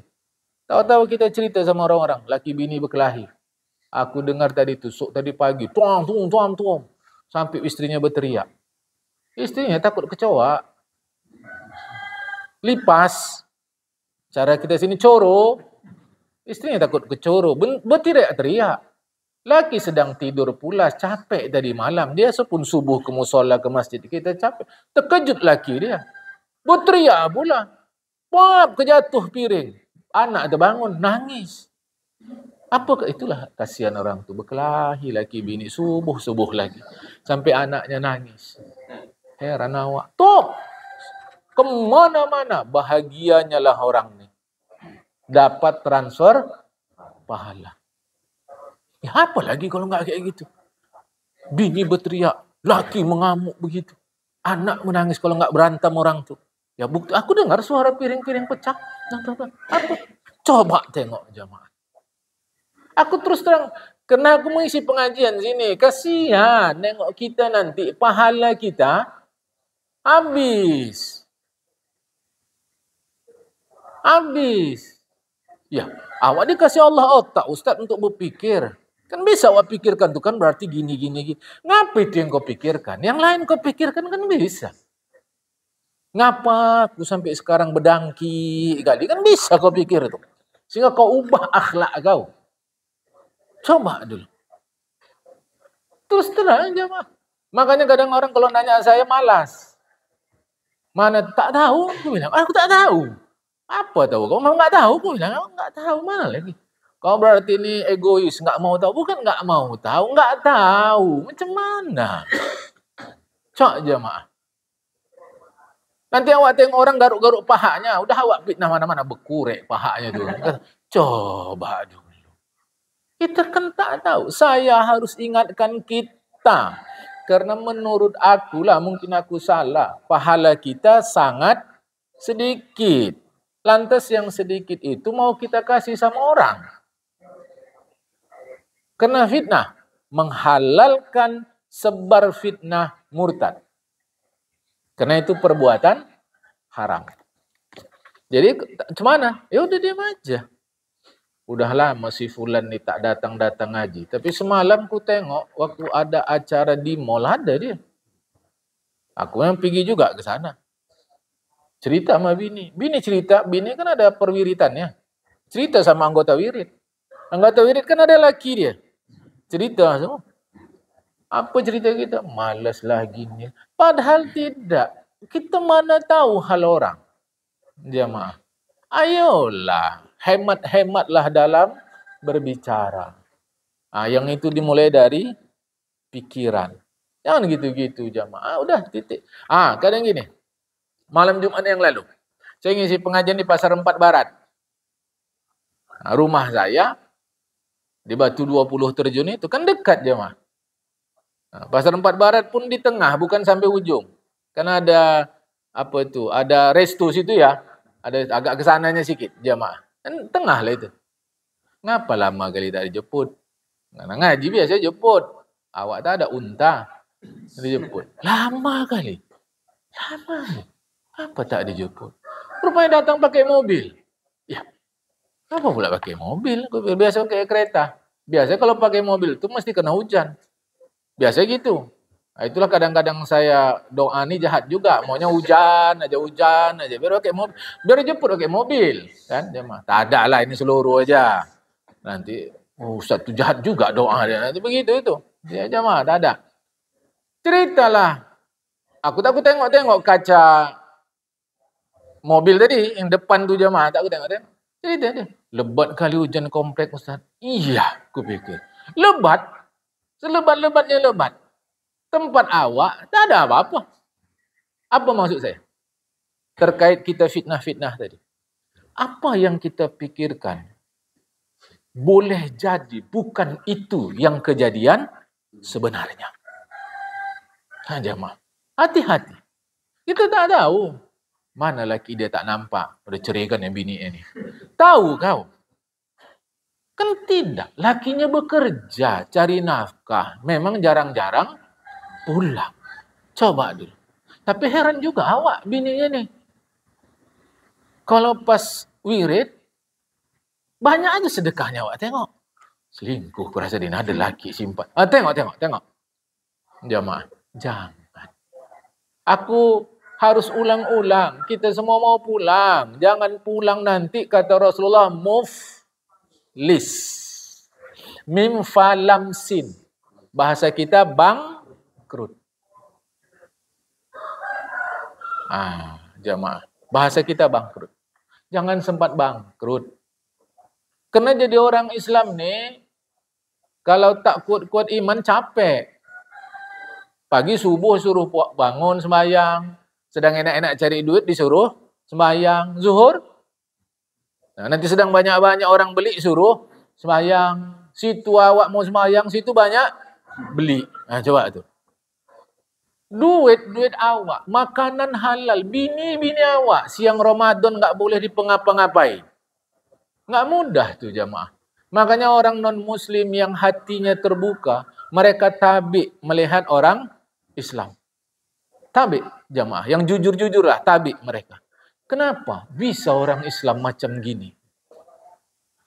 Tahu-tahu kita cerita sama orang-orang. Laki bini berkelahi. Aku dengar tadi tusuk tadi pagi. Tuang, tuang, tuang, tuang. Sampai istrinya berteriak. Istrinya takut kecoa. Lipas. Cara kita sini coro. Istrinya takut kecoro. Berteriak-teriak. Laki sedang tidur pulas. Capek tadi malam. Dia sepun subuh ke musola ke masjid. Kita capek. Terkejut laki dia. Berteriak pula. Pap, kejatuh piring. Anak terbangun. Nangis. Apa itulah kasihan orang tu. Berkelahi laki bini. Subuh lagi. Sampai anaknya nangis. Heran awak. Tuh. Kemana-mana. Bahagianya lah orang ni. Dapat transfer pahala. Ya, apa lagi kalau enggak kayak gitu? Bini berteriak. Laki mengamuk begitu. Anak menangis kalau enggak berantem orang tu. Ya bukti. Aku dengar suara piring-piring pecah. Apa? Coba tengok jamaah. Aku terus terang, karena aku mengisi pengajian sini, kasihan nengok kita nanti, pahala kita habis. Ya, awak dikasih Allah otak, Ustaz, untuk berpikir. Kan bisa awak pikirkan tuh kan berarti gini. Ngapa itu yang kau pikirkan? Yang lain kau pikirkan kan bisa. Ngapa aku sampai sekarang berdangki kali? Kan bisa kau pikir itu. Sehingga kau ubah akhlak kau. Coba dulu. Terus terang aja mah. Makanya kadang orang kalau nanya saya malas. Mana tak tahu? Aku bilang, aku tak tahu. Apa tahu? Kau mau nggak tahu? Aku bilang, aku nggak tahu. Mana lagi? Kau berarti ini egois, nggak mau tahu. Bukan nggak mau tahu, nggak tahu. Macam mana? Cok jemaah. Nanti awak tengok orang garuk-garuk pahanya. Udah awak fitnah mana-mana. Bekurek pahanya tuh. Coba dulu. Kita kan tak tahu. Saya harus ingatkan kita. Karena menurut aku lah, mungkin aku salah. Pahala kita sangat sedikit. Lantas yang sedikit itu mau kita kasih sama orang. Karena fitnah. Menghalalkan sebar fitnah murtad. Karena itu perbuatan haram. Jadi gimana? Ya udah diam aja. Udah lama si fulan ni tak datang-datang ngaji. Tapi semalam ku tengok waktu ada acara di mall ada dia. Aku yang pergi juga ke sana. Cerita sama bini. Bini cerita, bini kan ada perwiritannya. Cerita sama anggota wirid. Anggota wirid kan ada laki dia. Cerita semua. Apa cerita kita? Malas lah gini. Padahal tidak. Kita mana tahu hal orang. Jamaah. Ayolah. Hemat-hematlah dalam berbicara. Yang itu dimulai dari pikiran. Jangan gitu-gitu jamaah. Udah titik. Kadang gini. Malam Jumat yang lalu. Saya ngisi pengajian di Pasar 4 Barat. Rumah saya Di Batu 20 terjun itu kan dekat jemaah. Nah, Pasar 4 Barat pun di tengah, bukan sampai ujung. Karena ada apa itu? Ada resto situ ya. Ada agak ke sananya sikit jemaah. Kan tengah lah itu. Ngapa lama kali tak dijemput? Nah, ngaji biasa jemput. Awak tak ada unta dijemput. Lama kali. Lama. Apa tak dijemput? Rupanya datang pakai mobil. Ya, apa pula pakai mobil? Biasa pakai kereta. Biasa kalau pakai mobil itu mesti kena hujan. Biasa gitu. Nah, itulah kadang-kadang saya doa nih jahat juga. Maunya hujan aja. Biar pakai mobil. Biar jemput pakai mobil. Kan? Tak ada lah, ini seluruh aja. Nanti, Ustaz itu jahat juga doa dia. Nanti begitu itu. Dia jemaah, tak ada. Ceritalah. Aku tengok kaca mobil tadi, yang depan tu jemaah. Tak aku tengok. Cerita dia. Lebat kali hujan komplek Ustaz. Iya, aku pikir. Lebat. Selebat-lebatnya lebat. Tempat awak, tak ada apa-apa. Apa maksud saya? Terkait kita fitnah-fitnah tadi. Apa yang kita pikirkan boleh jadi bukan itu yang kejadian sebenarnya. Jemaah, hati-hati. Kita tak tahu. Mana laki dia tak nampak. Udah ceraikan yang bini ini. Tahu kau? Kan tidak. Lakinya bekerja, cari nafkah. Memang jarang-jarang pulang. Coba dulu. Tapi heran juga awak bininya nih. Kalau pas wirid, banyak aja sedekahnya awak. Tengok. Selingkuh, kurasa dia ada laki simpan. Tengok. Jamaah, jangan. Aku harus ulang-ulang. Kita semua mau pulang. Jangan pulang nanti, kata Rasulullah, muflis. Mim falam sin. Bahasa kita bangkrut. Jamaah. Bahasa kita bangkrut. Jangan sempat bangkrut. Karena jadi orang Islam nih, kalau tak kuat-kuat iman capek. Pagi subuh suruh bangun sembahyang. Sedang enak-enak cari duit disuruh sembahyang. Zuhur. Nah, nanti sedang banyak-banyak orang beli suruh sembahyang. Situ awak mau sembahyang, situ banyak beli. Nah, coba tuh. Duit awak, makanan halal, bini awak, siang Ramadan nggak boleh dipengapa-ngapai. Nggak mudah tuh jamaah. Makanya orang non-muslim yang hatinya terbuka, mereka tabi melihat orang Islam. Tabi jamaah, yang jujur-jujur lah, tabi mereka. Kenapa bisa orang Islam macam gini?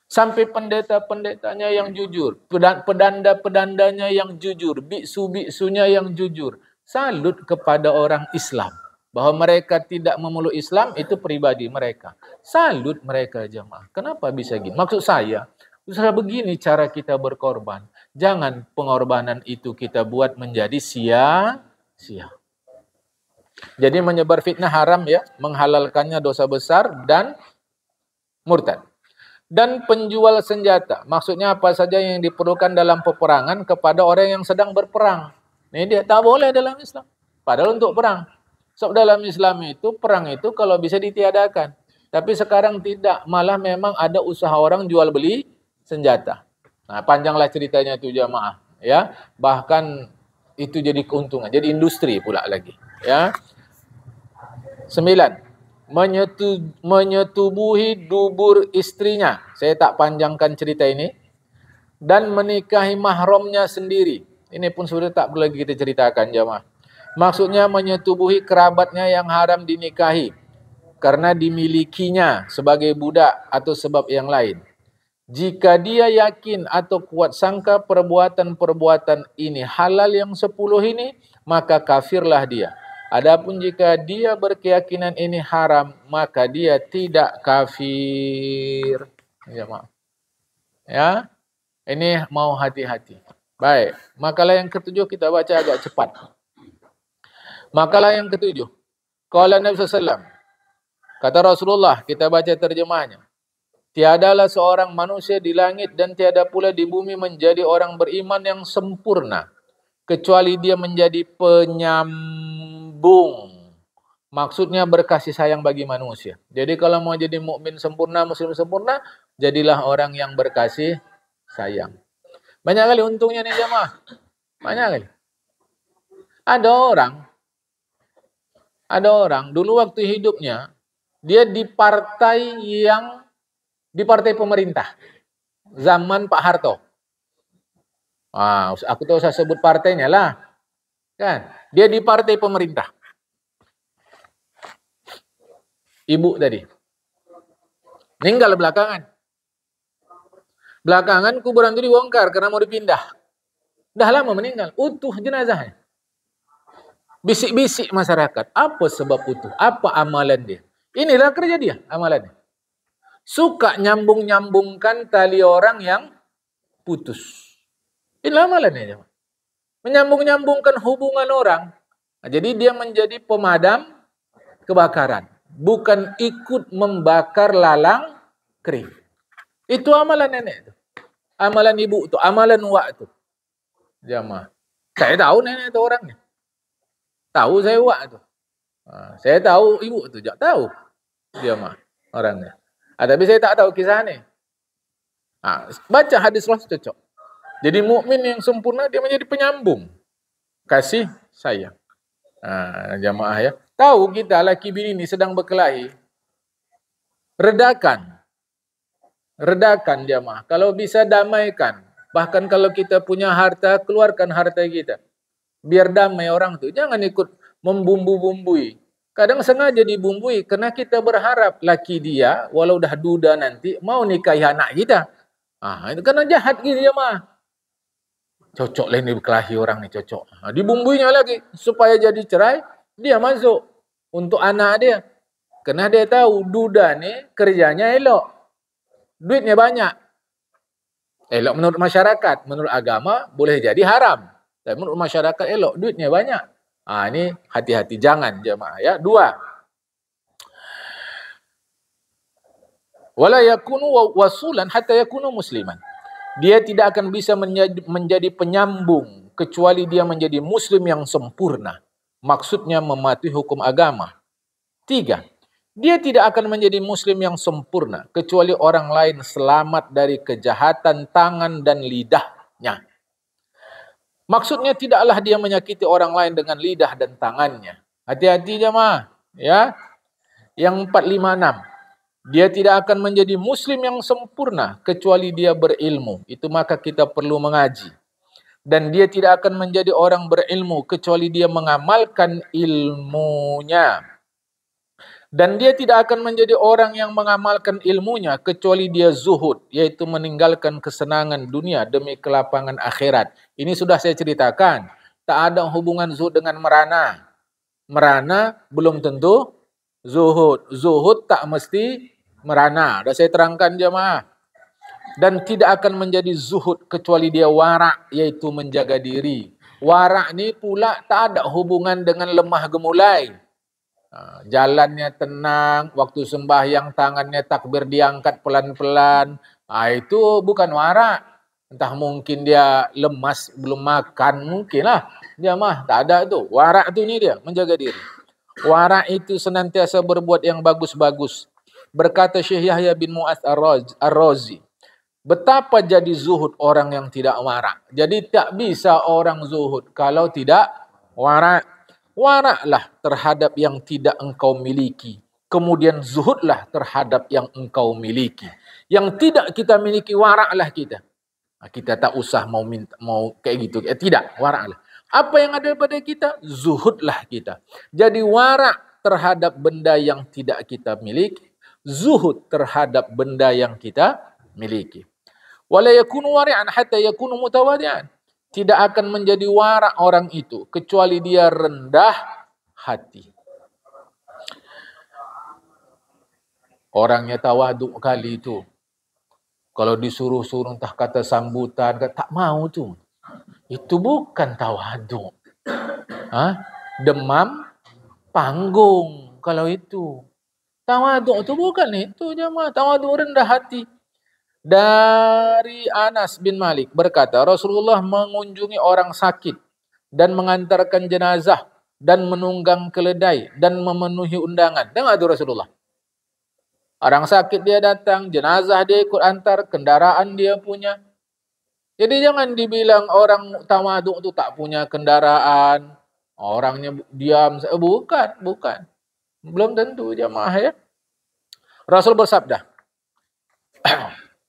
Sampai pendeta-pendetanya yang jujur, pedanda-pedandanya yang jujur, biksu-biksunya yang jujur. Salut kepada orang Islam. Bahwa mereka tidak memeluk Islam, itu pribadi mereka. Salut mereka jemaah. Kenapa bisa gini? Maksud saya, usaha begini cara kita berkorban. Jangan pengorbanan itu kita buat menjadi sia-sia. Jadi menyebar fitnah haram ya, menghalalkannya dosa besar dan murtad. Dan penjual senjata. Maksudnya apa saja yang diperlukan dalam peperangan kepada orang yang sedang berperang. Ini dia tak boleh dalam Islam. Padahal untuk perang. Sebab dalam Islam itu, perang itu kalau bisa ditiadakan. Tapi sekarang tidak. Malah memang ada usaha orang jual beli senjata. Nah, panjanglah ceritanya itu jamaah. Ya, bahkan itu jadi keuntungan. Jadi industri pula lagi. Ya. 9. Menyetubuhi dubur istrinya. Saya tak panjangkan cerita ini. Dan menikahi mahramnya sendiri. Ini pun sudah tak perlu lagi kita ceritakan jamaah. Maksudnya menyetubuhi kerabatnya yang haram dinikahi. Karena dimilikinya sebagai budak atau sebab yang lain. Jika dia yakin atau kuat sangka perbuatan-perbuatan ini halal yang 10 ini, maka kafirlah dia. Adapun jika dia berkeyakinan ini haram, maka dia tidak kafir. Jamaah. Ya, ini mau hati-hati. Baik, makalah yang ketujuh kita baca agak cepat. Makalah yang ketujuh. Qala Nabi SAW. Kata Rasulullah, kita baca terjemahnya. Tiadalah seorang manusia di langit dan tiada pula di bumi menjadi orang beriman yang sempurna. Kecuali dia menjadi penyambung. Maksudnya berkasih sayang bagi manusia. Jadi kalau mau jadi mukmin sempurna, muslim sempurna, jadilah orang yang berkasih sayang. Banyak kali untungnya nih jamaah. Banyak kali. Ada orang dulu waktu hidupnya, dia di partai pemerintah. Zaman Pak Harto. Aku tahu saya sebut partainya lah. Kan? Dia di partai pemerintah. Ibu tadi. Meninggal belakangan. Belakangan kuburan itu dibongkar karena mau dipindah. Dah lama meninggal. Utuh jenazahnya. Bisik-bisik masyarakat. Apa sebab utuh? Apa amalan dia? Inilah kerja dia, amalannya. Suka nyambung-nyambungkan tali orang yang putus. Inilah amalannya. Menyambung-nyambungkan hubungan orang. Nah, jadi dia menjadi pemadam kebakaran. Bukan ikut membakar lalang kering. Itu amalan nenek. Amalan ibu itu. Amalan wak itu. Jamaah. Saya tahu nenek itu orangnya. Tahu saya wak itu. Saya tahu ibu itu. Tahu. Jamaah. Orangnya. Tapi saya tak tahu kisahnya. Baca hadis Rasul cocok. Jadi mukmin yang sempurna dia menjadi penyambung kasih sayang. Jamaah ya. Tahu kita laki bini ini sedang berkelahi. Redakan jamaah. Kalau bisa damaikan. Bahkan kalau kita punya harta, keluarkan harta kita. Biar damai orang itu. Jangan ikut membumbu-bumbui. Kadang sengaja dibumbui karena kita berharap laki dia walau dah duda nanti mau nikahi anak kita. Itu karena jahat gitu jamaah. Cocok lah ini berkelahi orang ni cocok. Dibumbuinya lagi supaya jadi cerai, dia masuk untuk anak dia. Karena dia tahu duda ni kerjanya elok. Duitnya banyak. Elok menurut masyarakat, menurut agama boleh jadi haram. Tapi menurut masyarakat elok, duitnya banyak. Ini hati-hati, jangan jemaah ya. 2. Wala yakunu wasulan hatta yakunu musliman. Dia tidak akan bisa menjadi penyambung kecuali dia menjadi muslim yang sempurna. Maksudnya mematuhi hukum agama. 3. Dia tidak akan menjadi muslim yang sempurna kecuali orang lain selamat dari kejahatan tangan dan lidahnya. Maksudnya tidaklah dia menyakiti orang lain dengan lidah dan tangannya. Hati-hati jemaah, ya. Yang 456. Dia tidak akan menjadi muslim yang sempurna kecuali dia berilmu. Itu maka kita perlu mengaji. Dan dia tidak akan menjadi orang berilmu kecuali dia mengamalkan ilmunya. Dan dia tidak akan menjadi orang yang mengamalkan ilmunya kecuali dia zuhud, yaitu meninggalkan kesenangan dunia demi kelapangan akhirat. Ini sudah saya ceritakan. Tak ada hubungan zuhud dengan merana. Merana belum tentu zuhud. Zuhud tak mesti merana. Dah saya terangkan jemaah. Dan tidak akan menjadi zuhud kecuali dia warak, yaitu menjaga diri. Warak ni pula tak ada hubungan dengan lemah gemulai. Jalannya tenang, waktu sembahyang tangannya takbir diangkat pelan-pelan. Itu bukan warak. Entah mungkin dia lemas, belum makan, mungkin lah. Dia tak ada tu. Warak tu ni dia, menjaga diri. Warak itu senantiasa berbuat yang bagus-bagus. Berkata Syekh Yahya bin Mu'adz Ar-Razi, betapa jadi zuhud orang yang tidak warak. Jadi tak bisa orang zuhud kalau tidak warak. Waraklah terhadap yang tidak engkau miliki. Kemudian zuhudlah terhadap yang engkau miliki. Yang tidak kita miliki, waraklah kita. Kita tak usah mau kayak gitu. Tidak, waraklah. Apa yang ada pada kita, zuhudlah kita. Jadi warak terhadap benda yang tidak kita miliki. Zuhud terhadap benda yang kita miliki. Wala yakunu wari'an hatta yakunu mutawadi'an. Tidak akan menjadi warak orang itu kecuali dia rendah hati. Orangnya tawaduk kali itu. Kalau disuruh-suruh entah kata sambutan, tak mau tu. Itu bukan tawaduk. Demam panggung kalau itu. Tawaduk itu bukan itu jemaah. Tawaduk rendah hati. Dari Anas bin Malik berkata, Rasulullah mengunjungi orang sakit dan mengantarkan jenazah dan menunggang keledai dan memenuhi undangan. Dengar tu Rasulullah. Orang sakit dia datang, jenazah dia ikut antar, kendaraan dia punya. Jadi jangan dibilang orang tamaduk itu tak punya kendaraan, orangnya diam. Bukan, bukan. Belum tentu jamaah ya. Rasul bersabda,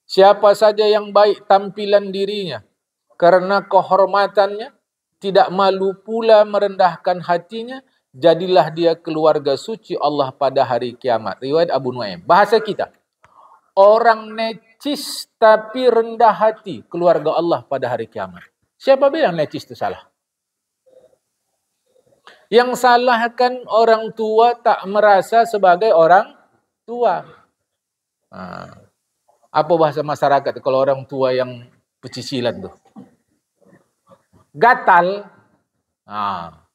siapa saja yang baik tampilan dirinya karena kehormatannya, tidak malu pula merendahkan hatinya, jadilah dia keluarga suci Allah pada hari kiamat. Riwayat Abu Nuaim. Bahasa kita, orang necis tapi rendah hati, keluarga Allah pada hari kiamat. Siapa bilang necis itu salah? Yang salah kan orang tua tak merasa sebagai orang tua. Nah, apa bahasa masyarakat kalau orang tua yang pecicilan tuh? Gatal. Nah,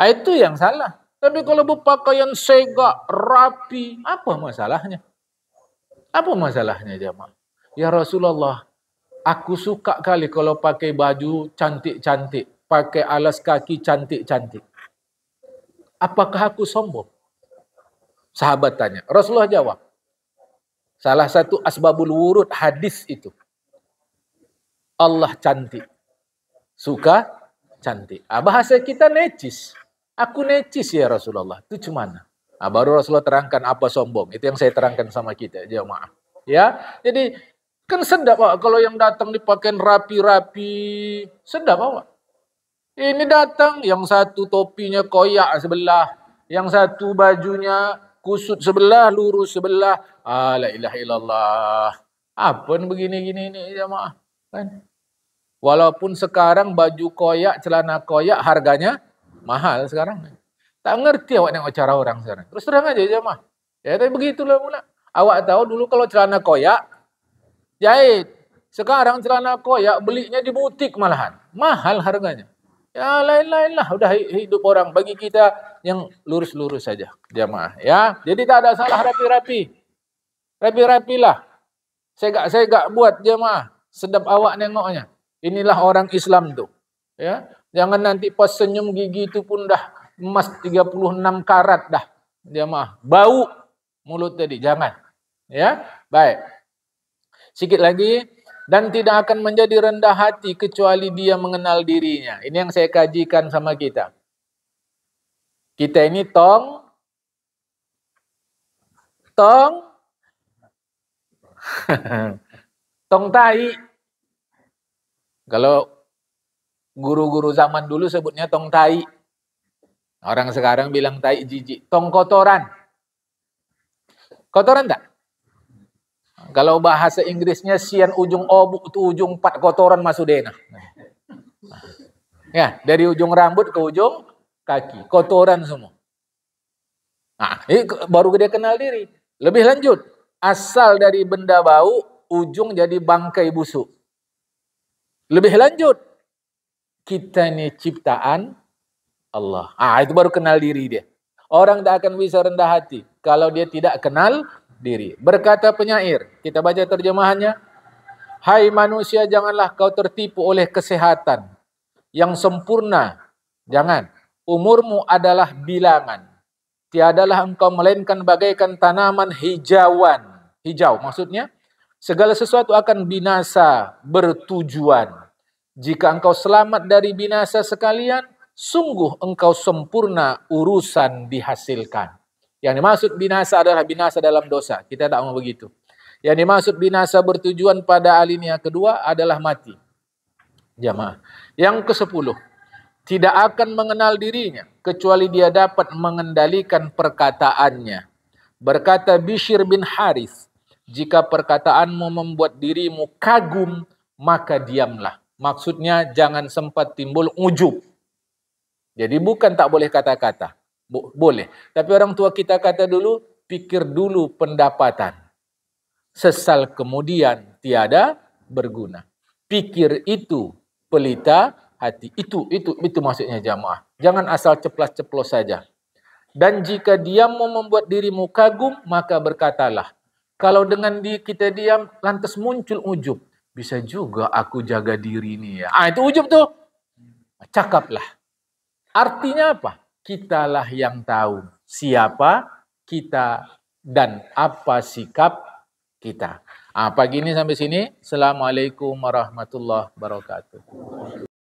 itu yang salah. Tapi kalau berpakaian segak, rapi, apa masalahnya? Apa masalahnya jemaah? Ya Rasulullah, aku suka kali kalau pakai baju cantik-cantik, pakai alas kaki cantik-cantik. Apakah aku sombong? Sahabat tanya. Rasulullah jawab. Salah satu asbabul wurud hadis itu. Allah cantik. Suka cantik. Bahasa kita necis. Aku necis ya Rasulullah. Itu cumana. Baru Rasulullah terangkan apa sombong. Itu yang saya terangkan sama kita, jemaah. Ya, jadi kan sedap Pak kalau yang datang dipakai rapi-rapi. Sedap Pak. Ini datang yang satu topinya koyak sebelah, yang satu bajunya kusut sebelah, lurus sebelah. La ilaha illallah. Apa begini-gini ini jemaah? Kan? Walaupun sekarang baju koyak, celana koyak harganya mahal sekarang. Tak ngerti awak nengok cara orang sekarang. Terus terang aja jemaah. Ya tapi begitulah mula. Awak tahu dulu kalau celana koyak jahit. Sekarang celana koyak belinya di butik malahan. Mahal harganya. Ya lain-lain lah. Udah hidup orang. Bagi kita yang lurus-lurus saja. Jamaah. Ya. Jadi tak ada salah rapi-rapi. Rapi-rapilah. Segak-segak buat jamaah. Sedap awak nengoknya. Inilah orang Islam tuh. Ya. Jangan nanti pas senyum gigi itu pun dah emas 36 karat dah. Jamaah. Bau mulut tadi. Jangan. Ya. Baik. Sikit lagi. Dan tidak akan menjadi rendah hati kecuali dia mengenal dirinya. Ini yang saya kajikan sama kita. Kita ini tong tai. Kalau guru-guru zaman dulu sebutnya tong tai. Orang sekarang bilang tai jijik. Tong kotoran. Kotoran tak? Kalau bahasa Inggrisnya sian ujung obuk itu ujung 4 kotoran masuk denah. Ya, dari ujung rambut ke ujung kaki, kotoran semua. Nah, ini baru dia kenal diri. Lebih lanjut, asal dari benda bau, ujung jadi bangkai busuk. Lebih lanjut, kita ini ciptaan Allah. Itu baru kenal diri dia. Orang tak akan bisa rendah hati kalau dia tidak kenal diri. Berkata penyair, kita baca terjemahannya. Hai manusia, janganlah kau tertipu oleh kesehatan yang sempurna. Jangan. Umurmu adalah bilangan. Tiadalah engkau melainkan bagaikan tanaman hijauan. Hijau maksudnya segala sesuatu akan binasa bertujuan. Jika engkau selamat dari binasa sekalian, sungguh engkau sempurna urusan dihasilkan. Yang dimaksud binasa adalah binasa dalam dosa. Kita tak mau begitu. Yang dimaksud binasa bertujuan pada alinea kedua adalah mati. Jamaah. Yang ke-10. Tidak akan mengenal dirinya kecuali dia dapat mengendalikan perkataannya. Berkata Bishr bin Harith, jika perkataanmu membuat dirimu kagum, maka diamlah. Maksudnya jangan sempat timbul ujub. Jadi bukan tak boleh kata-kata. Boleh. Tapi orang tua kita kata dulu, pikir dulu pendapatan. Sesal kemudian tiada berguna. Pikir itu pelita hati. Itu maksudnya jamaah. Jangan asal ceplas-ceplos saja. Dan jika diam mau membuat dirimu kagum, maka berkatalah. Kalau dengan kita diam, lantas muncul ujub. Bisa juga aku jaga diri ini ya. Itu ujub tuh. Cakaplah. Artinya apa? Kitalah yang tahu siapa kita dan apa sikap kita. Pagi ini sampai sini. Assalamualaikum warahmatullahi wabarakatuh.